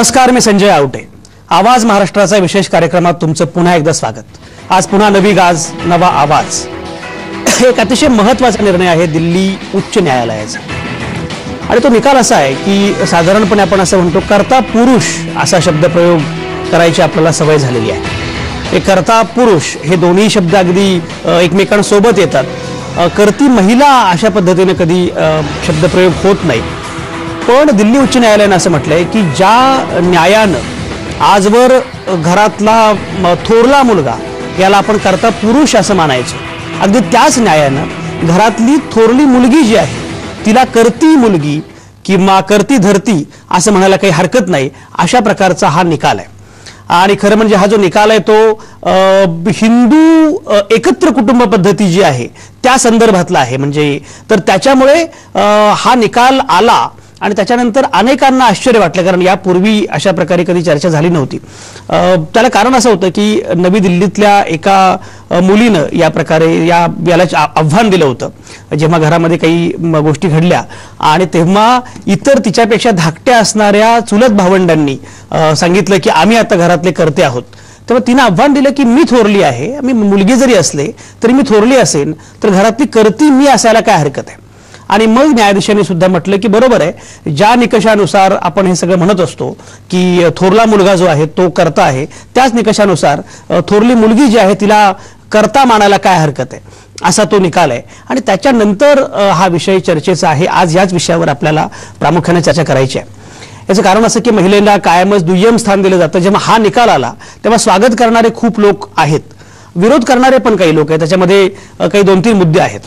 नमस्कार, मी संजय आवटे. आवाज महाराष्ट्राचा विशेष कार्यक्रमात तुमचं पुन्हा एकदा स्वागत. आज पुन्हा नवी गाज, नवा आवाज. एक अतिशय महत्त्वाचा निर्णय आहे दिल्ली उच्च न्यायालयाचा. आणि तो निकाल असा आहे की साधारणपणे आपण असं म्हणतो कर्ता पुरुष असा शब्दप्रयोग करायची आपल्याला सवय झालेली आहे. हे कर्ता पुरुष हे दोन्ही शब्द अगदी एकमेकांसोबत येतात. कर्ती महिला अशा पद्धतीने कधी शब्दप्रयोग होत नाही. पण दिल्ली उच्च न्यायालयाने असं म्हटलंय की ज्या न्यायानं आजवर घरातला थोरला मुलगा याला आपण कर्ता पुरुष असं मानायचं, अगदी त्याच न्यायानं घरातली थोरली मुलगी जी आहे तिला कर्ती मुलगी किंवा कर्ती धरती असं म्हणायला काही हरकत नाही. अशा प्रकारचा हा निकाल आहे. आणि खरं म्हणजे हा जो निकाल आहे तो हिंदू एकत्र कुटुंब पद्धती जी आहे त्या संदर्भातला आहे. म्हणजे तर त्याच्यामुळे हा निकाल आला आणि त्याच्यानंतर अनेकांना आश्चर्य वाटलं, कारण यापूर्वी अशा प्रकारे कधी चर्चा झाली नव्हती. त्याला कारण असं होतं की नवी दिल्लीतल्या एका मुलीनं या प्रकारे याला आव्हान दिलं होतं जेव्हा घरामध्ये काही गोष्टी घडल्या आणि तेव्हा इतर तिच्यापेक्षा धाकट्या असणाऱ्या चुलत भावंडांनी सांगितलं की आम्ही आता घरातले कर्ते आहोत. तेव्हा तिनं आव्हान दिलं की मी थोरली आहे, मी मुलगी जरी असले तरी मी थोरली असेन तर घरातली कर्ती मी असायला काय हरकत आहे. आणि मग न्यायाधीशांनी सुद्धा म्हटलं की बरोबर आहे, ज्या निकषानुसार आपण हे सगळं म्हणत असतो की थोरला मुलगा जो आहे तो कर्ता आहे, त्याच निकषानुसार थोरली मुलगी जी आहे तिला कर्ता मानायला काय हरकत आहे, असा तो निकाल आहे. आणि त्याच्यानंतर हा विषय चर्चेचा आहे. आज याच विषयावर आपल्याला प्रामुख्याने चर्चा करायची आहे. याचं कारण असं की महिलांना कायमच दुय्यम स्थान दिलं जातं. जेव्हा हा निकाल आला तेव्हा स्वागत करणारे खूप लोक आहेत, विरोध करणारे पण काही लोक आहेत. त्याच्यामध्ये काही 2-3 मुद्दे आहेत.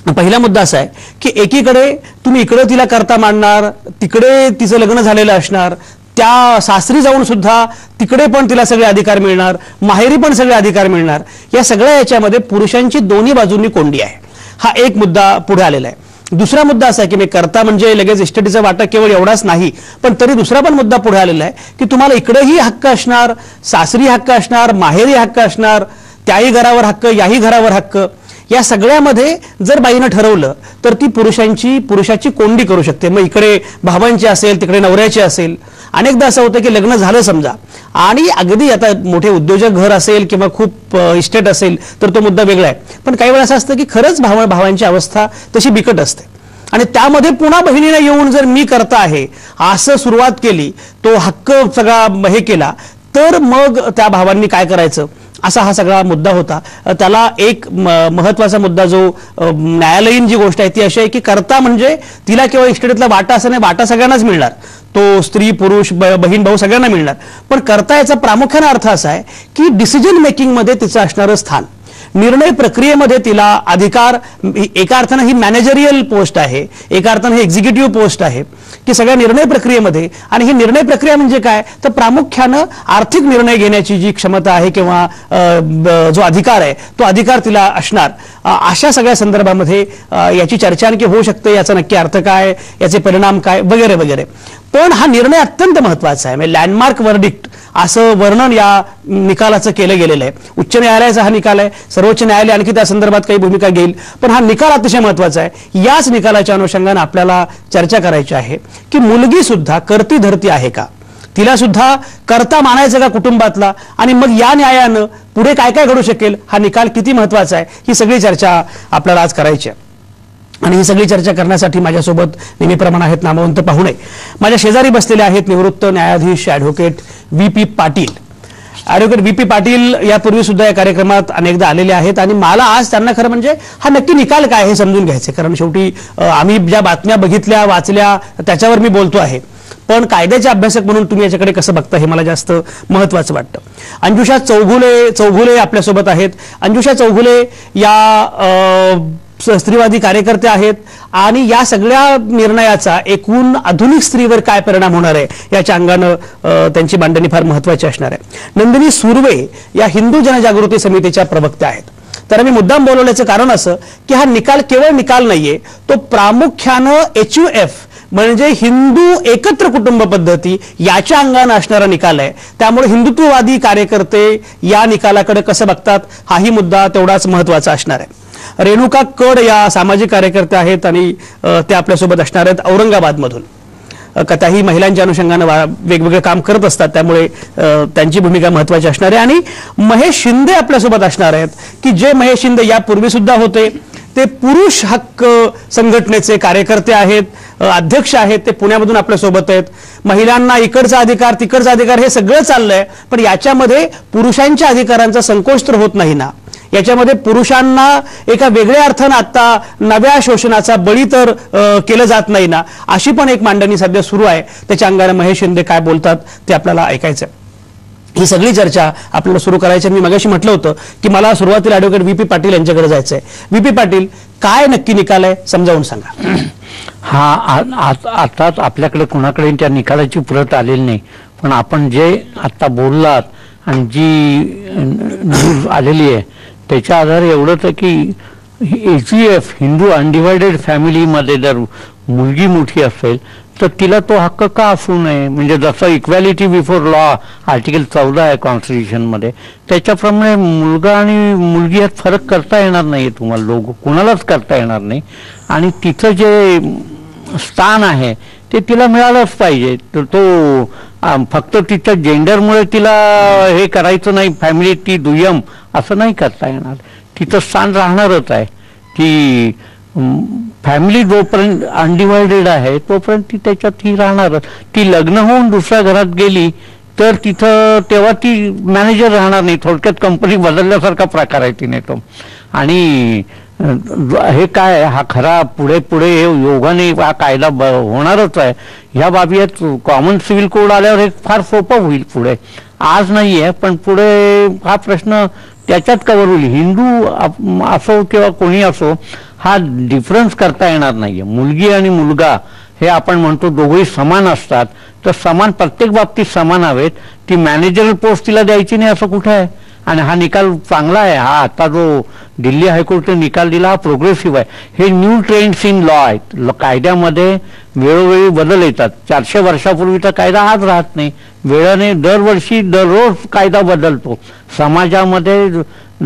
पहिला मुद्दा असा आहे की एकीकडे तुम्ही इकडे तिला कर्ता मानणार, तिकडे तिचं लग्न झालेलं असणार, त्या सासरी जाऊन सुद्धा तिकडे पण तिला सगळे अधिकार मिळणार, माहेरी पण सगळे अधिकार मिळणार. या सगळ्या याच्यामध्ये पुरुषांची दोन्ही बाजूंनी कोंडी आहे. हा एक मुद्दा पुढे आलेला आहे. दुसरा मुद्दा असा आहे की मी कर्ता म्हणजे लगेच इस्टेटीचा वाटा केवळ एवढाच नाही, पण तरी दुसरा पण मुद्दा पुढे आलेला आहे की तुम्हाला इकडेही हक्क असणार, सासरी हक्क असणार, माहेरी हक्क असणार, त्याही घरावर हक्क, याही घरावर हक्क. या सगळ्यामध्ये जर बाईनं ठरवलं तर ती पुरुषाची कोंडी करू शकते. मग इकडे भावांची असेल, तिकडे नवऱ्याची असेल. अनेकदा असं होतं की लग्न झालं समजा आणि अगदी आता मोठे उद्योजक घर असेल किंवा खूप इस्टेट असेल तर तो मुद्दा वेगळा आहे. पण काही वेळा असं असतं की खरंच भावांची अवस्था तशी बिकट असते आणि त्यामध्ये पुन्हा बहिणीने येऊन जर मी करता आहे असं सुरुवात केली, तो हक्क सगळा हे केला, तर मग त्या भावांनी काय करायचं, असा हा सगळा मुद्दा होता. त्याला एक महत्वाचा मुद्दा जो न्यायालयीन जी गोष्ट आहे ती अशी आहे की कर्ता म्हणजे तिला केवळ इस्टेटीतला वाटा असं नाही, वाटा सगळ्यांनाच मिळणार, तो स्त्री पुरुष बहीण भाऊ सगळ्यांना मिळणार. पण कर्ता याचा प्रामुख्याने अर्थ असा आहे की डिसिजन मेकिंग मध्ये तिचं असणारं स्थान, निर्णय प्रक्रियेमध्ये तिला अधिकार. एका अर्थानं ही मॅनेजरियल पोस्ट आहे, एका अर्थानं ही एक्झिक्युटिव्ह पोस्ट आहे की सगळ्या निर्णय प्रक्रियेमध्ये. आणि ही निर्णय प्रक्रिया म्हणजे काय तर प्रामुख्यानं आर्थिक निर्णय घेण्याची जी क्षमता आहे किंवा जो अधिकार आहे तो अधिकार तिला असणार. अशा सगळ्या संदर्भामध्ये याची चर्चा आणखी होऊ शकते. याचा नक्की अर्थ काय, याचे परिणाम काय वगैरे वगैरे. पण हा निर्णय अत्यंत महत्वाचा आहे. म्हणजे लँडमार्क वर्डिक्ट असं वर्णन या निकालाचं केलं गेलेलं आहे. उच्च न्यायालयाचा हा निकाल आहे, सर्वोच्च न्यायालय आणखी त्या संदर्भात काही भूमिका घेईल, पण हा निकाल अतिशय महत्वाचा आहे. याच निकालाच्या अनुषंगाने आपल्याला चर्चा करायची आहे की मुलगी सुद्धा कर्ती धरती आहे का, तिला सुद्धा कर्ता मानायचं का कुटुंबातला, आणि मग या न्यायानं पुढे काय काय घडू शकेल, हा निकाल किती महत्वाचा आहे, ही सगळी चर्चा आपल्याला आज करायची आहे. आणि ही सगळी चर्चा करण्यासाठी माझ्यासोबत नेहमीप्रमाणे आहेत नामवंत पाहुणे. माझ्या शेजारी बसलेले आहेत निवृत्त न्यायाधीश advocate VP. Patil. Advocate VP. Patil यापूर्वी सुद्धा या कार्यक्रमात अनेकदा आलेले आहेत आणि मला आज त्यांना खरं म्हणजे हा नक्की निकाल काय हे समजून घ्यायचे, कारण शेवटी आम्ही ज्या बातम्या बघितल्या वाचल्या त्याच्यावर मी बोलतो आहे, पण कायद्याचे अभ्यासक म्हणून तुम्ही याच्याकडे कसं बघता हे मला जास्त महत्वाचं वाटतं. अंजुषा चौघुले आपल्यासोबत आहेत. अंजुषा चौघुले या स्त्रीवादी कार्यकर्ते आहेत आणि या सगळ्या निर्णयाचा एकूण आधुनिक स्त्रीवर काय परिणाम होणार आहे याच्या अंगानं त्यांची मांडणी फार महत्वाची असणार आहे. नंदिनी सुर्वे या हिंदू जनजागृती समितीच्या प्रवक्त्या आहेत. तर मी मुद्दाम बोलवण्याचं कारण असं की हा निकाल केवळ निकाल नाहीये, तो प्रामुख्यानं HUF म्हणजे हिंदू एकत्र कुटुंब पद्धती याच्या अंगाने असणारा निकाल आहे. त्यामुळे हिंदुत्ववादी कार्यकर्ते या निकालाकडे कसं बघतात हाही मुद्दा तेवढाच महत्वाचा असणार आहे. रेणुका कड या सामाजिक कार्यकर्त्या आहेत आणि त्या आपल्यासोबत असणार आहेत औरंगाबादमधून. कथाही महिलांच्या अनुषंगाने वेगवेगळे काम करत असतात, त्यामुळे त्यांची भूमिका महत्त्वाची असणार आहे. आणि महेश शिंदे आपल्यासोबत असणार आहेत की जे महेश शिंदे यापूर्वी सुद्धा होते, ते पुरुष हक्क संघटनेचे कार्यकर्ते आहेत, अध्यक्ष आहेत. ते पुण्यामधून आपल्यासोबत आहेत. महिलांना इकडचा अधिकार तिकडचा अधिकार हे सगळं चाललंय, पण याच्यामध्ये पुरुषांच्या अधिकारांचा संकोच तर होत नाही ना. याच्यामध्ये पुरुषांना एका वेगळ्या अर्थानं आता नव्या शोषणाचा बळी तर केलं जात नाही ना, अशी पण एक मांडणी सध्या सुरू आहे. त्याच्या अंगाने महेश शिंदे काय बोलतात ते आपल्याला ऐकायचं. ही सगळी चर्चा आपल्याला सुरू करायची. मी मगाशी म्हटलं होतं की मला सुरुवातीला ॲडव्होकेट व्ही.पी. पाटील यांच्याकडे जायचंय. व्ही.पी. पाटील, काय नक्की निकाल आहे समजावून सांगा. आताच आपल्याकडे कुणाकडे त्या निकालाची प्रत आलेली नाही, पण आपण जे आता बोललात आणि जी न्यूज आलेली आहे त्याच्या आधारे एवढंच आहे की HUF हिंदू अनडिवायडेड फॅमिलीमध्ये जर मुलगी मोठी असेल तर तिला तो हक्क का असू नये. म्हणजे जसं इक्वॅलिटी बिफोर लॉ आर्टिकल 14 आहे कॉन्स्टिट्यूशनमध्ये, त्याच्याप्रमाणे मुलगा आणि मुलगी यात फरक करता येणार नाही तुम्हाला, कुणालाच करता येणार नाही. आणि तिचं जे स्थान आहे ते तिला मिळालंच पाहिजे. तर तो फक्त तिच्या जेंडरमुळे तिला हे करायचं नाही, फॅमिली ती दुय्यम असं नाही करता येणार. तिचं स्थान राहणारच आहे की फॅमिली जोपर्यंत अनडिवायडेड आहे तोपर्यंत ती त्याच्यात ही राहणारच. ती लग्न होऊन दुसऱ्या घरात गेली तर तिथं तेव्हा ती मॅनेजर राहणार नाही. थोडक्यात कंपनी बदलल्यासारखा प्रकार आहे तिने तो. आणि हे काय हा खरा पुढे पुढे हे योगाने हा कायदा होणारच आहे. ह्या बाबी कॉमन सिव्हिल कोड आल्यावर हे फार सोपं होईल पुढे. आज नाही आहे पण पुढे हा प्रश्न त्याच्यात कव्हर होईल. हिंदू असो किंवा कोणी असो हा डिफरन्स करता येणार नाहीये. मुलगी आणि मुलगा हे आपण म्हणतो दोघेही समान असतात, तर समान प्रत्येक बाबतीत समान हवेत. ती मॅनेजरल पोस्ट तिला द्यायची नाही असं कुठं आहे. आणि हा निकाल चांगला आहे. हा आता जो दिल्ली हायकोर्टने निकाल दिला हा प्रोग्रेसिव्ह आहे. हे न्यू ट्रेंड्स इन लॉ आहेत. कायद्यामध्ये वेळोवेळी बदल येतात. 400 वर्षापूर्वीचा कायदा आज राहत नाही. वेळाने दरवर्षी दररोज कायदा बदलतो. समाजामध्ये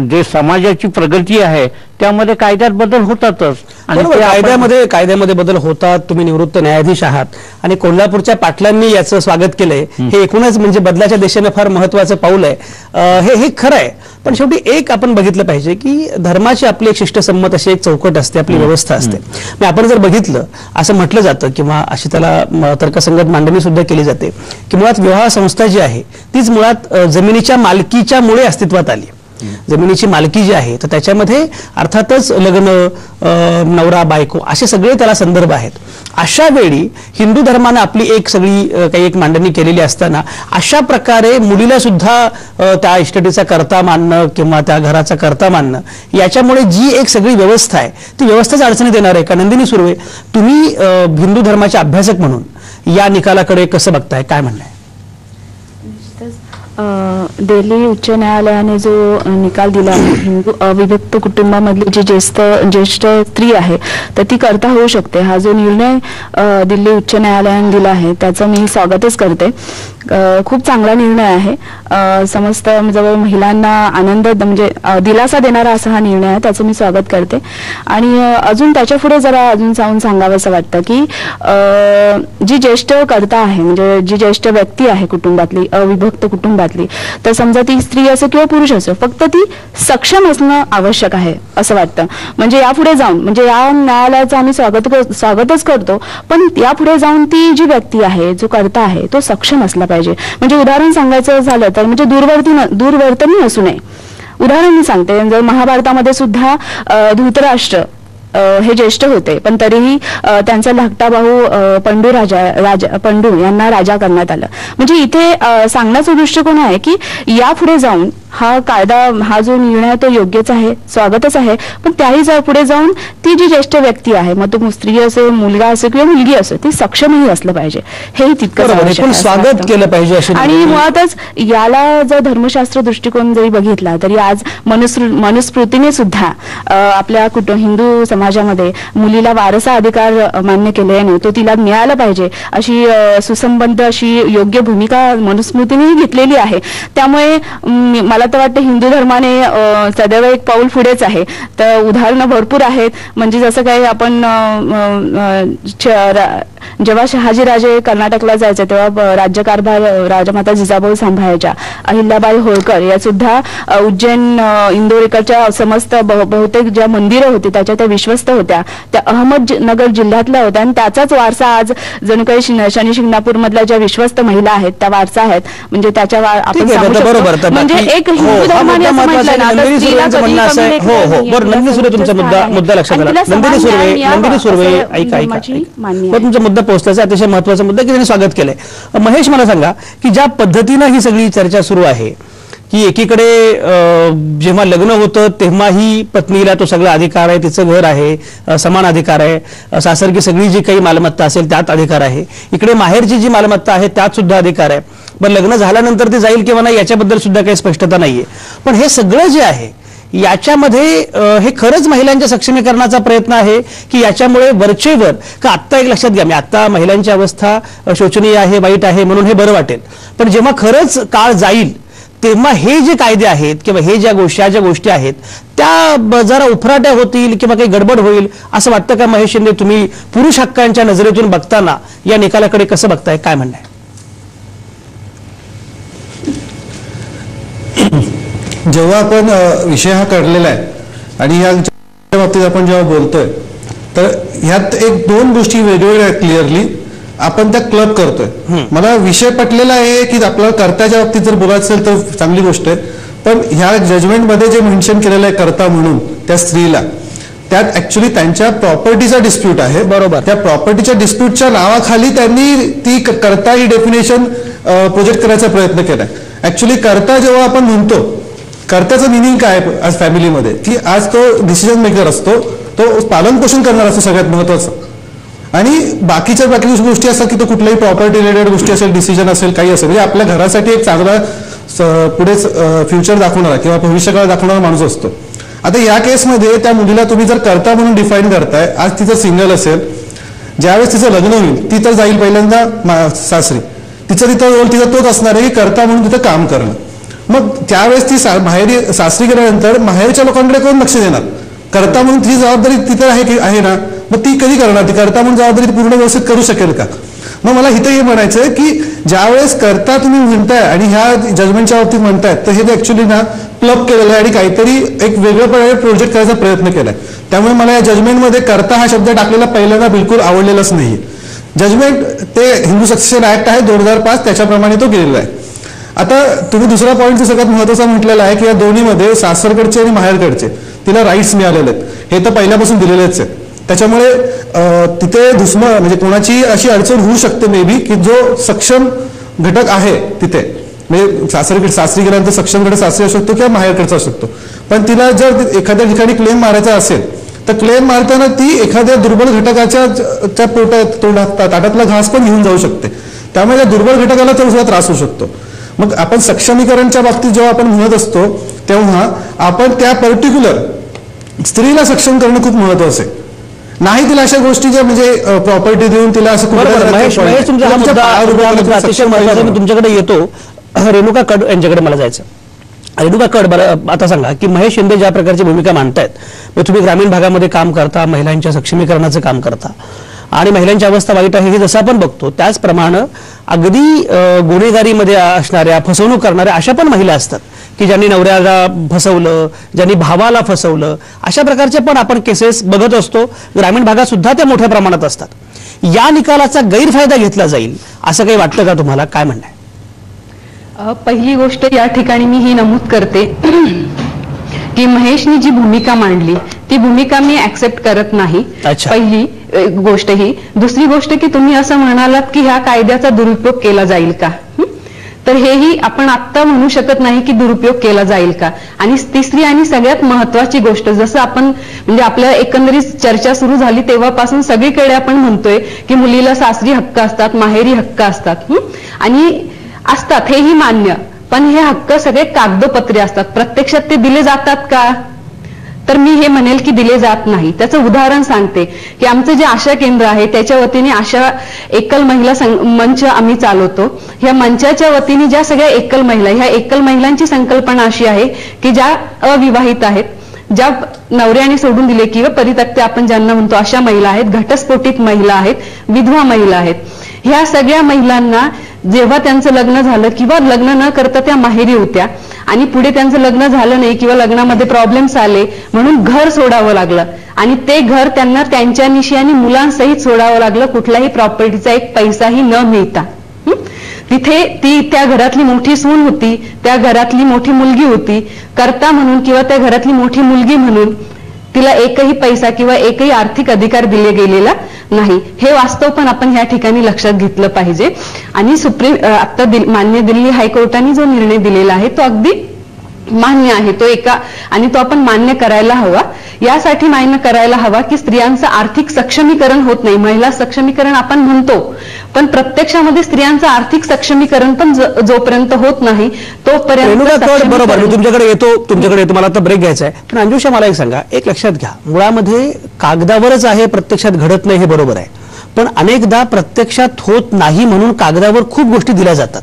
जे समाजाची प्रगती आहे त्यामध्ये कायद्यात बदल होतातच. आणि कायद्यामध्ये बदल होतात. तुम्ही निवृत्त न्यायाधीश आहात आणि कोल्हापूरच्या पाटलांनी याचं स्वागत केलंय. हे एकूणच म्हणजे बदलाच्या दिशेने फार महत्वाचं पाऊल आहे. हे खरं आहे. पण शेवटी एक आपण बघितलं पाहिजे की धर्माची आपली एक शिष्टसंमत अशी एक चौकट असते, आपली व्यवस्था असते. आपण जर बघितलं असं म्हटलं जातं किंवा अशी त्याला तर्कसंगत मांडणी सुद्धा केली जाते की मुळात विवाह संस्था जी आहे तीच मुळात जमिनीच्या मालकीच्या मुळे अस्तित्वात आली. जमिनीची मालकी जी आहे तर त्याच्यामध्ये अर्थातच लग्न, नवरा बायको असे सगळे त्याला संदर्भ आहेत. अशा वेळी हिंदू धर्माने आपली एक सगळी काही एक मांडणी केलेली असताना अशा प्रकारे मुलीला सुद्धा त्या इस्टेटीचा कर्ता मानणं किंवा त्या घराचा कर्ता मानणं याच्यामुळे जी एक सगळी व्यवस्था आहे ती व्यवस्थाच अडचणी देणार आहे का? नंदिनी सुर्वे, तुम्ही हिंदू धर्माचे अभ्यासक म्हणून या निकालाकडे कसं बघताय, काय म्हणणं आहे? दिल्ली उच्च न्यायालयाने जो निकाल दिला आहे, हिंदू अविभक्त कुटुंबामधली जी ज्येष्ठ स्त्री आहे तर ती करता होऊ शकते, हा जो निर्णय दिल्ली उच्च न्यायालयाने दिला आहे त्याचं मी स्वागतच करते. खूप चांगला निर्णय आहे. समस्त जवळ महिलांना आनंद म्हणजे दिलासा देणारा असा हा निर्णय आहे, त्याचं मी स्वागत करते. आणि अजून त्याच्या पुढे जरा अजून जाऊन सांगावंसं वाटतं की जी ज्येष्ठ कर्ता आहे म्हणजे जी ज्येष्ठ व्यक्ती आहे कुटुंबातली, अविभक्त कुटुंबातली, तर समजा ती स्त्री असो किंवा पुरुष असो, फक्त ती सक्षम असणं आवश्यक आहे असं वाटतं. म्हणजे यापुढे जाऊन म्हणजे या न्यायालयाचं आम्ही स्वागतच करतो, पण यापुढे जाऊन ती जी व्यक्ती आहे, जो कर्ता आहे, तो सक्षम असला पाहिजे. म्हणजे उदाहरण सांगायचं झालं तर म्हणजे दूरवर्तनी असू नये. उदाहरण मी सांगते, जर महाभारतामध्ये सुद्धा धृतराष्ट्र हे ज्येष्ठ होते पण तरीही त्यांचा धाकटा भाऊ पंडू यांना राजा करण्यात आलं. म्हणजे इथे सांगण्याचा दृष्टिकोन आहे की यापुढे जाऊन हा कायदा, हा जो निर्णय तो योग्यच आहे, स्वागतच आहे, पण त्याही पुढे जाऊन ती जी ज्येष्ठ व्यक्ती आहे, मग तो स्त्री असो, मुलगा असो किंवा मुलगी असो, ती सक्षमही असलं पाहिजे, हेही तितकंच स्वागत केलं पाहिजे. आणि मुळातच याला जर धर्मशास्त्र दृष्टिकोन जरी बघितला तरी आज मनुस्मृतीने सुद्धा आपल्या हिंदू समाजामध्ये मुलीला वारसा अधिकार मान्य केल्याने तो तिला मिळाला पाहिजे अशी सुसंबद्ध अशी योग्य भूमिका मनुस्मृतीनेही घेतलेली आहे. त्यामुळे मला तर वाटतं हिंदू धर्माने सदैव एक पाऊल पुढेच आहे. तर उदाहरणं भरपूर आहेत. म्हणजे जसं काही आपण जेव्हा शहाजीराजे कर्नाटकला जायचे तेव्हा राज्यकारभार राजमाता जिजाबाई सांभाळायच्या. अहिल्याबाई होळकर या सुद्धा उज्जैन इंदोर इकडच्या समस्त बहुतेक ज्या मंदिरं होती त्याच्या त्या विश्वस्त होत्या, त्या अहमदनगर जिल्ह्यातल्या होत्या आणि त्याचाच वारसा आज जणू काही शनी शिंगणापूर मधल्या ज्या विश्वस्त महिला आहेत त्या वारसा आहेत. म्हणजे त्याच्या आपण सांगू शकतो म्हणजे एक हिंदू धर्माने असं म्हटलं ना तर स्त्रीला कधी कमी नंदिनी सुर्वे तुमचा मुद्दा लक्षात आला. नंदिनी सुर्वे ऐका तुमचा मुद्दा पोहोचल्याचा अतिशय महत्वाचा मुद्दा की त्यांनी स्वागत केलंय. महेश मला सांगा की ज्या पद्धतीनं ही सगळी चर्चा सुरू आहे की एकीकडे जेव्हा लग्न होतं तेव्हाही पत्नीला तो सगळा अधिकार आहे, तिचं घर आहे, समान अधिकार आहे, सासरकी सगळी जी काही मालमत्ता असेल त्यात अधिकार आहे, इकडे माहेरची जी मालमत्ता आहे त्यात सुद्धा अधिकार आहे. पण लग्न झाल्यानंतर ते जाईल किंवा नाही याच्याबद्दल सुद्धा काही स्पष्टता नाहीये. पण हे सगळं जे आहे याच्यामध्ये हे खरंच महिलांच्या सक्षमीकरणाचा प्रयत्न आहे की याच्यामुळे वरचेवर का? आत्ता एक लक्षात घ्या, मी आत्ता महिलांची अवस्था शोचनीय आहे, वाईट आहे म्हणून हे बरं वाटेल, पण जेव्हा खरंच काळ जाईल तेव्हा हे जे कायदे आहेत किंवा हे ज्या गोष्टी आहेत त्या जरा उफराट्या होतील किंवा काही गडबड होईल असं वाटतं का? महेश शिंदे, तुम्ही पुरुष हक्कांच्या नजरेतून बघताना या निकालाकडे कसं बघताय, काय म्हणणं आहे? जेव्हा आपण विषय हा काढलेला आहे आणि या बाबतीत आपण जेव्हा बोलतोय तर ह्यात एक दोन गोष्टी वेगवेगळ्या क्लिअरली आपण त्या क्लब करतोय. मला विषय पटलेला आहे की आपल्याला कर्त्याच्या बाबतीत जर बोलायचं असेल तर चांगली गोष्ट आहे, पण ह्या जजमेंटमध्ये जे मेन्शन केलेलं आहे कर्ता म्हणून त्या स्त्रीला, त्यात ऍक्च्युली त्यांच्या प्रॉपर्टीचा डिस्प्यूट आहे. बरोबर. त्या प्रॉपर्टीच्या डिस्प्यूटच्या नावाखाली त्यांनी ती कर्ता ही डेफिनेशन प्रोजेक्ट करायचा प्रयत्न केलाय. ऍक्च्युली कर्ता जेव्हा आपण म्हणतो, कर्त्याचं मिनिंग काय आज फॅमिलीमध्ये, की आज तो डिसिजन मेकर असतो, तो पालन पोषण करणार असतो सगळ्यात महत्वाचं, आणि बाकी गोष्टी असतात की तो कुठल्याही प्रॉपर्टी रिलेटेड गोष्टी असेल, डिसिजन असेल, काही असेल, म्हणजे आपल्या घरासाठी एक चांगला पुढे फ्युचर दाखवणारा किंवा भविष्यकाळ दाखवणारा माणूस असतो. आता या केसमध्ये त्या मुलीला तुम्ही जर कर्ता म्हणून डिफाईन करताय, आज तिचं सिंगल असेल, ज्यावेळेस तिचं लग्न होईल ती तर जाईल पहिल्यांदा सासरी, तिचं तिथं रोल तिचा तोच असणार आहे की कर्ता म्हणून तिथं काम करणं. मग त्यावेळेस ती माहेरी सासरी गेल्यानंतर माहेरच्या लोकांकडे कोण लक्ष देणार? कर्ता म्हणून ती जबाबदारी तिथं आहे ना, मग ती कधी करणार? ती कर्ता म्हणून जबाबदारी पूर्ण व्यवस्थित करू शकेल का? मग मला इथे हे म्हणायचंय की ज्यावेळेस कर्ता तुम्ही म्हणताय आणि ह्या जजमेंटच्या बाबतीत म्हणताय तर हे ऍक्च्युली ना क्लब केलेलं आहे आणि काहीतरी एक वेगळ्या प्रकारे प्रोजेक्ट करायचा प्रयत्न केलाय. त्यामुळे मला या जजमेंटमध्ये कर्ता हा शब्द टाकलेला पहिल्यांदा बिलकुल आवडलेलाच नाहीये. जजमेंट ते हिंदू सक्सेशन ऍक्ट आहे 2005 त्याच्याप्रमाणे तो गेलेला आहे. आता तुम्ही दुसरा पॉईंट सगळ्यात महत्वाचा म्हटलेला आहे की या दोन्हीमध्ये सासरकडचे आणि माहेरकडचे तिला राईट्स मिळालेले आहेत, हे तर पहिल्यापासून दिलेलेच आहेत. त्याच्यामुळे तिथे म्हणजे कोणाची अशी अडचण होऊ शकते मे बी की जो सक्षम घटक आहे तिथे, म्हणजे सासरी गेल्यानंतर सक्षम घटक सासरी असू शकतो किंवा माहेरकडचा असू शकतो, पण तिला जर एखाद्या ठिकाणी क्लेम मारायचा असेल तर क्लेम मारताना ती एखाद्या दुर्बल घटकाच्या ताटातला घास पण घेऊन जाऊ शकते. त्यामुळे त्या दुर्बल घटकाला तर त्रास होऊ शकतो. मग आपण सक्षमीकरणच्या बाबतीत जेव्हा आपण म्हणत असतो तेव्हा आपण त्या पर्टिक्युलर स्त्रीला सक्षम करणं खूप महत्वाचं आहे. नाही तिला अशा गोष्टी ज्या म्हणजे प्रॉपर्टी देऊन तिला असं तुमच्याकडे येतो. रेणुका कड यांच्याकडे मला जायचं. रेणुका कड, बरं आता सांगा की महेश शिंदे ज्या प्रकारची भूमिका मांडतायत, तुम्ही ग्रामीण भागामध्ये काम करता, महिलांच्या सक्षमीकरणाचं काम करता आणि महिलांची अवस्था वाईट आहे हे जसं आपण बघतो त्याचप्रमाणे अगदी गुन्हेगारीमध्ये असणाऱ्या, फसवणूक करणाऱ्या अशा पण महिला असतात की ज्यांनी नवऱ्याला फसवलं, ज्यांनी भावाला फसवलं, अशा प्रकारचे पण आपण केसेस बघत असतो. ग्रामीण भागात सुद्धा त्या मोठ्या प्रमाणात असतात. या निकालाचा गैरफायदा घेतला जाईल असं काही वाटतं का तुम्हाला? काय म्हणणं आहे? पहिली गोष्ट या ठिकाणी मी ही नमूद करते की महेशनी जी भूमिका मांडली ती भूमिका मी ऍक्सेप्ट करत नाही. पहिली गोष्ट ही. दुसरी गोष्ट की तुम्ही असं म्हणालात की ह्या कायद्याचा दुरुपयोग केला जाईल का, तर हेही आपण आत्ता म्हणू शकत नाही की दुरुपयोग केला जाईल का. आणि तिसरी आणि सगळ्यात महत्वाची गोष्ट, जसं आपण म्हणजे आपल्या एकंदरीत चर्चा सुरू झाली तेव्हापासून सगळीकडे आपण म्हणतोय की मुलीला सासरी हक्क असतात, माहेरी हक्क असतात आणि असतात, हेही मान्य, पण हे हक्क सगळे कागदोपत्री असतात. प्रत्यक्षात ते दिले जातात का, तर मी हे म्हणेल की दिले जात नाही. त्याचं उदाहरण सांगते की आमचं जे आशा केंद्र आहे त्याच्या वतीने आशा एकल महिला मंच आम्ही चालवतो. ह्या मंचाच्या वतीने ज्या सगळ्या एकल महिला, ह्या एकल महिलांची संकल्पना अशी आहे की ज्या अविवाहित आहेत ज्या नवऱ्याने सोडून दिले किंवा परित्यक्त्या आपण ज्यांना म्हणतो अशा महिला आहेत, घटस्फोटित महिला आहेत, विधवा महिला आहेत. ह्या सगळ्या महिलांना जेव्हा त्यांचं लग्न झालं किंवा लग्न न करता त्या माहेरी होत्या आणि पुढे त्यांचं लग्न झालं नाही किंवा लग्नामध्ये प्रॉब्लेम्स आले म्हणून घर सोडावं लागलं आणि ते घर त्यांना त्यांच्या निशी आणि मुलांसहित सोडावं लागलं, कुठल्याही प्रॉपर्टीचा एक पैसाही न मिळता. तिथे ती त्या घरातली मोठी सून होती, त्या घरातली मोठी मुलगी होती, कर्ता म्हणून किंवा त्या घरातली मोठी मुलगी म्हणून तिला एकही पैसा किंवा एकही आर्थिक अधिकार दिले गेलेला नाही. हे वास्तव पण आपण ह्या ठिकाणी लक्षात घेतलं पाहिजे. आणि आता मान्य दिल्ली हायकोर्टाने जो निर्णय दिलेला आहे तो अगदी मान्य आहे, तो आणि तो आपण मान्य करायला हवा. यासाठी मान्य करायला हवा की स्त्रियांचं आर्थिक सक्षमीकरण होत नाही. महिला सक्षमीकरण आपण म्हणतो, पण प्रत्यक्षामध्ये स्त्रियांचं आर्थिक सक्षमीकरण पण जोपर्यंत होत नाही तोपर्यंत. बरोबर, मी तुमच्याकडे येतो, मला आता ब्रेक घ्यायचा आहे. पण अंजुषा, मला एक सांगा, एक लक्षात घ्या, मुळामध्ये कागदावरच आहे, प्रत्यक्षात घडत नाही हे बरोबर आहे, पण अनेकदा प्रत्यक्षात होत नाही म्हणून कागदावर खूप गोष्टी दिल्या जातात.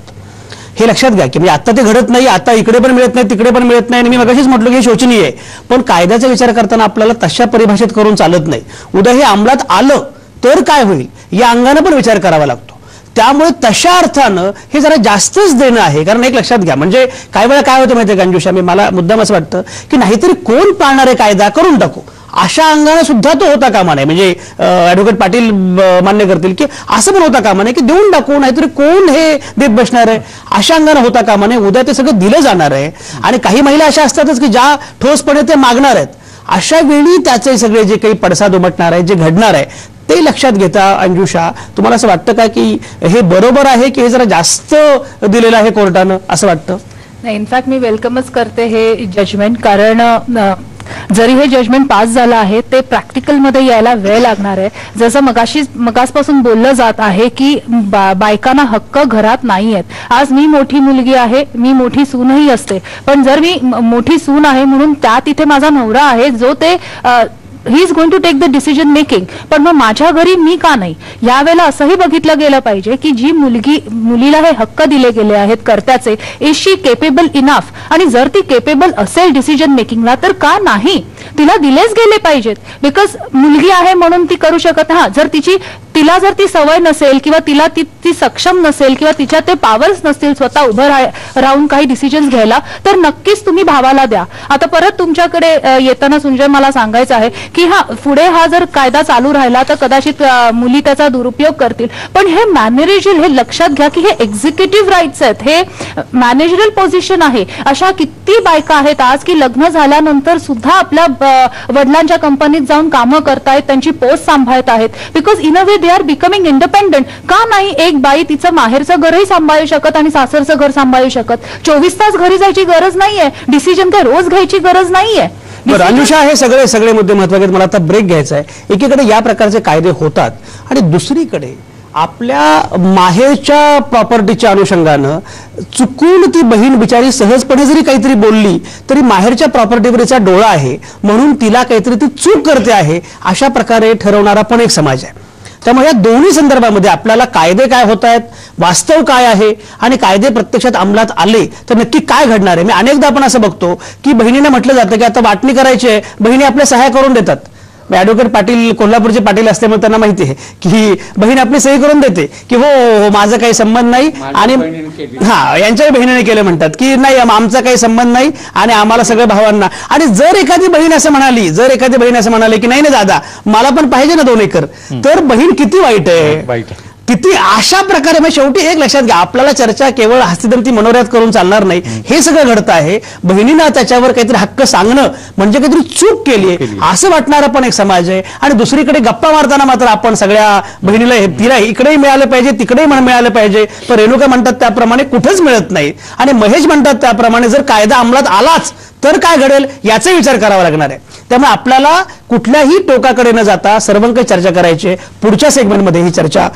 हे लक्षात घ्या की म्हणजे आता ते घडत नाही, आता इकडे पण मिळत नाही, तिकडे पण मिळत नाही, आणि मी मगाशीच म्हटलं की हे शोचनीय आहे. पण कायद्याचा विचार करताना आपल्याला तशा परिभाषेत करून चालत नाही. उद्या हे अंमलात आलं तर काय होईल या अंगानं पण विचार करावा लागतो. त्यामुळे तशा अर्थानं हे जरा जास्तच देणं आहे. कारण एक लक्षात घ्या, म्हणजे काही वेळा काय होतं माहितीये का अंजुषा, मला मुद्दाम असं वाटतं की नाहीतरी कोण पाळणार आहे कायदा, करून टाकू, अशा अंगाने सुद्धा तो होता कामा नये. म्हणजे ऍडव्होकेट पाटील मान्य करतील की असं पण होता कामा नये की देऊन टाकू, नाहीतरी कोण हे देत बसणार आहे, अशा अंगाने होता कामा नये. उद्या ते सगळं दिलं जाणार आहे. आणि काही महिला अशा असतातच की ज्या ठोसपणे ते मागणार आहेत. अशा वेळी त्याचे सगळे जे काही पडसाद उमटणार आहे, जे घडणार आहे, ते लक्षात घेता अंजुषा, तुम्हाला असं वाटतं का की हे बरोबर आहे की हे जरा जास्त दिलेलं आहे कोर्टानं, असं वाटतं? नाही, इनफॅक्ट मी वेलकमच करते हे जजमेंट. कारण जरी हे जजमेंट पास झालं आहे ते प्रॅक्टिकलमध्ये यायला वेळ लागणार आहे. जसं मगासपासून बोललं जात आहे की बायकांना हक्क घरात नाही आहेत. आज मी मोठी मुलगी आहे, मी मोठी सूनही असते, पण जर मी मोठी सून आहे म्हणून त्या तिथे माझा नवरा आहे जो ते he is going to take the decision making, पण मग माझ्या घरी मी का नाही? यावेळेला असंही बघितलं गेलं पाहिजे की जी मुलीला हे हक्क दिले गेले आहेत कर्त्याचे, इज शी केपेबल इनफ, आणि जर ती केपेबल असेल डिसिजन मेकिंगला तर का नाही, तिला दिलेच गेले पाहिजेत. बिकॉज मुलगी आहे म्हणून ती करू शकत. जर तिला जर ती सवय नसेल किंवा तिला ती सक्षम नसेल किंवा तिच्या ते पॉवर्स नसतील स्वतः उभं राहून काही डिसिजन्स घ्यायला, तर नक्कीच तुम्ही भावाला द्या. आता परत तुमच्याकडे येताना संजय मला सांगायचं आहे की पुढे जर कायदा चालू राहिला तर कदाचित मुली त्याचा दुरुपयोग करतील, पण हे मॅनेजरल, हे लक्षात घ्या की हे एक्झिक्युटिव्ह राईट्स आहेत, हे मॅनेजरल पोझिशन आहे. अशा किती बायका आहेत आज की लग्न झाल्यानंतर सुद्धा आपल्या वडिलांच्या कंपनीत जाऊन कामं करतायत, त्यांची पोस्ट सांभाळत आहेत, because in a way they are becoming independent. का नाही एक बाई तिचं माहेरचं घरही सांभाळू शकत आणि सासरचं घर सांभाळू शकत? 24 तास घरी जायची गरज नाहीये, डिसिजन काय रोज घ्यायची गरज नाहीये. अंजुषा, हे सगळे मुद्दे महत्त्वाचे. मला आता ब्रेक घ्यायचा आहे. एकीकडे या प्रकारचे कायदे होतात आणि दुसरीकडे आपल्या माहेरच्या प्रॉपर्टीच्या अनुषंगानं चुकून ती बहीण बिचारी सहजपणे जरी काहीतरी बोलली तरी माहेरच्या प्रॉपर्टीवर तिचा डोळा आहे म्हणून तिला काहीतरी ती चूक करते आहे, अशा प्रकारे ठरवणारा पण एक समाज आहे. त्यामुळे या दोन्ही संदर्भामध्ये आपल्याला कायदे काय होत आहेत, वास्तव काय आहे, आणि कायदे प्रत्यक्षात अंमलात आले तर नक्की काय घडणार आहे. मी अनेकदा आपण असं बघतो की बहिणींना म्हटलं जातं की आता वाटणी करायची आहे, बहिणी आपल्या सहाय्य करून देतात. ऍडव्होकेट पाटील कोल्हापूरचे पाटील असल्यामुळे त्यांना माहिती आहे की बहीण आपली सही करून देते की हो हो माझा काही संबंध नाही, आणि यांच्याही बहिणीने केलं म्हणतात की नाही आमचा काही संबंध नाही आणि आम्हाला सगळ्या भावांना. आणि जर एखादी बहीण असं म्हणाली की नाही नाही दादा मला पण पाहिजे ना 2 एकर, तर बहीण किती वाईट आहे, किती अशा प्रकारे. मग शेवटी एक लक्षात घ्या, आपल्याला चर्चा केवळ हस्तिदंती मनोऱ्यात करून चालणार नाही. हे सगळं घडतं आहे, बहिणीनं त्याच्यावर काहीतरी हक्क सांगणं म्हणजे काहीतरी चूक केली असं वाटणारा पण एक समाज आहे. आणि दुसरीकडे गप्पा मारताना मात्र आपण सगळ्या बहिणीला तिला इकडेही मिळालं पाहिजे तिकडेही मिळालं पाहिजे, पण रेणुका म्हणतात त्याप्रमाणे कुठेच मिळत नाही, आणि महेश म्हणतात त्याप्रमाणे जर कायदा अंमलात आलाच तर काय घडेल याचा विचार करावा लागणार आहे. त्यामुळे आपल्याला कुठल्याही टोकाकडे न जाता सर्वांकडे चर्चा करायची आहे. पुढच्या सेगमेंटमध्ये ही चर्चा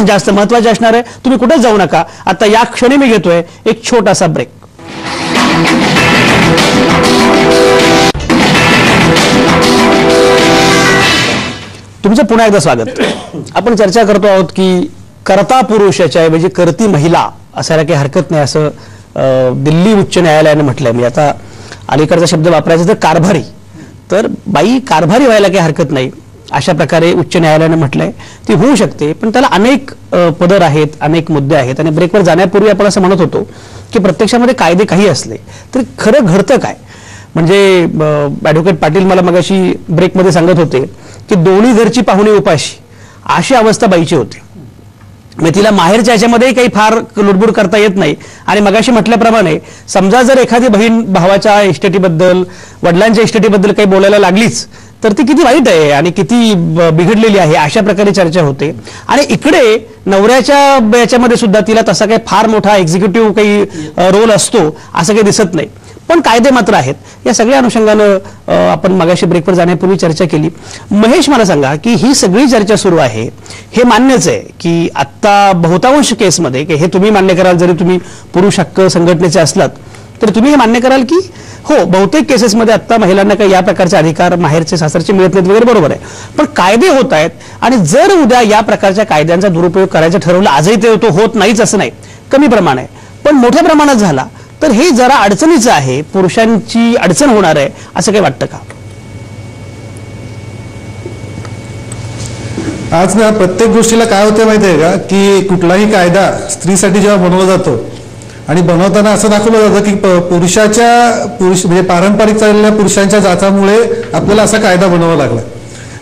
जास्त महत्वाची असणार आहे. तुम्ही कुठेच जाऊ नका. आता या क्षणी मी घेतोय एक छोटासा ब्रेक. तुमचं पुन्हा एकदा स्वागत. आपण चर्चा करतो आहोत की कर्ता पुरुष याच्या ऐवजी करती महिला असायला काही हरकत नाही असं दिल्ली उच्च न्यायालयाने म्हटलंय. मी आता अलीकडचा शब्द वापरायचा तर कारभारी, तर बाई कारभारी व्हायला काही हरकत नाही अशा प्रकारे उच्च न्यायालयाने म्हटलंय. ती होऊ शकते, पण त्याला अनेक पदर आहेत, अनेक मुद्दे आहेत. आणि ब्रेकवर जाण्यापूर्वी आपण असं म्हणत होतो की प्रत्यक्षामध्ये कायदे काही असले तरी खरं घडतं काय. म्हणजे ॲडव्होकेट पाटील मला मगाशी ब्रेकमध्ये सांगत होते की दोन्ही घरची पाहुणी उपाशी अशी अवस्था बाईची होती. म्हणजे तिला माहेरच्या ह्याच्यामध्ये काही फार लुडबुड करता येत नाही. आणि मगाशी म्हटल्याप्रमाणे समजा जर एखादी बहीण भावाच्या इस्टेटीबद्दल, वडिलांच्या इस्टेटीबद्दल काही बोलायला लागलीच तर ती किती वाईट आहे आणि किती बिघडलेली आहे अशा प्रकारे चर्चा होते. आणि इकडे नवऱ्याच्या याच्यामध्ये सुद्धा तिला तसा काही फार मोठा एक्झिक्युटिव्ह काही रोल असतो असं काही दिसत नाही. पण कायदे मात्र आहेत. या सगळ्या अनुषंगानं आपण मगाशी ब्रेकवर जाण्यापूर्वी चर्चा केली. महेश, मला सांगा की ही सगळी चर्चा सुरू आहे, हे मान्यच आहे की आत्ता बहुतांश केसमध्ये हे तुम्ही मान्य कराल, जरी तुम्ही पुरुष हक्क संघटनेचे असलात तर तुम्ही हे मान्य कराल की हो, बहुतेक केसेसमध्ये आता महिलांना काही या प्रकारचे अधिकार माहेरचे सासरचे मिळत नाहीत वगैरे, बरोबर आहे. पण कायदे होत आहेत आणि जर उद्या या प्रकारच्या कायद्यांचा दुरुपयोग करायचं ठरवलं, आजही तो होत नाहीच असं नाही, कमी प्रमाण आहे, पण मोठ्या प्रमाणात झाला तर हे जरा अडचणीचं आहे, पुरुषांची अडचण होणार आहे असं काही वाटतं का? आज ना प्रत्येक गोष्टीला काय होतं माहिती आहे का, की कुठलाही कायदा स्त्रीसाठी जेव्हा बनवला जातो आणि बनवताना असं दाखवलं जातं की पुरुष म्हणजे पारंपरिक चाललेल्या पुरुषांच्या जाचामुळे आपल्याला असा कायदा बनवावा लागला.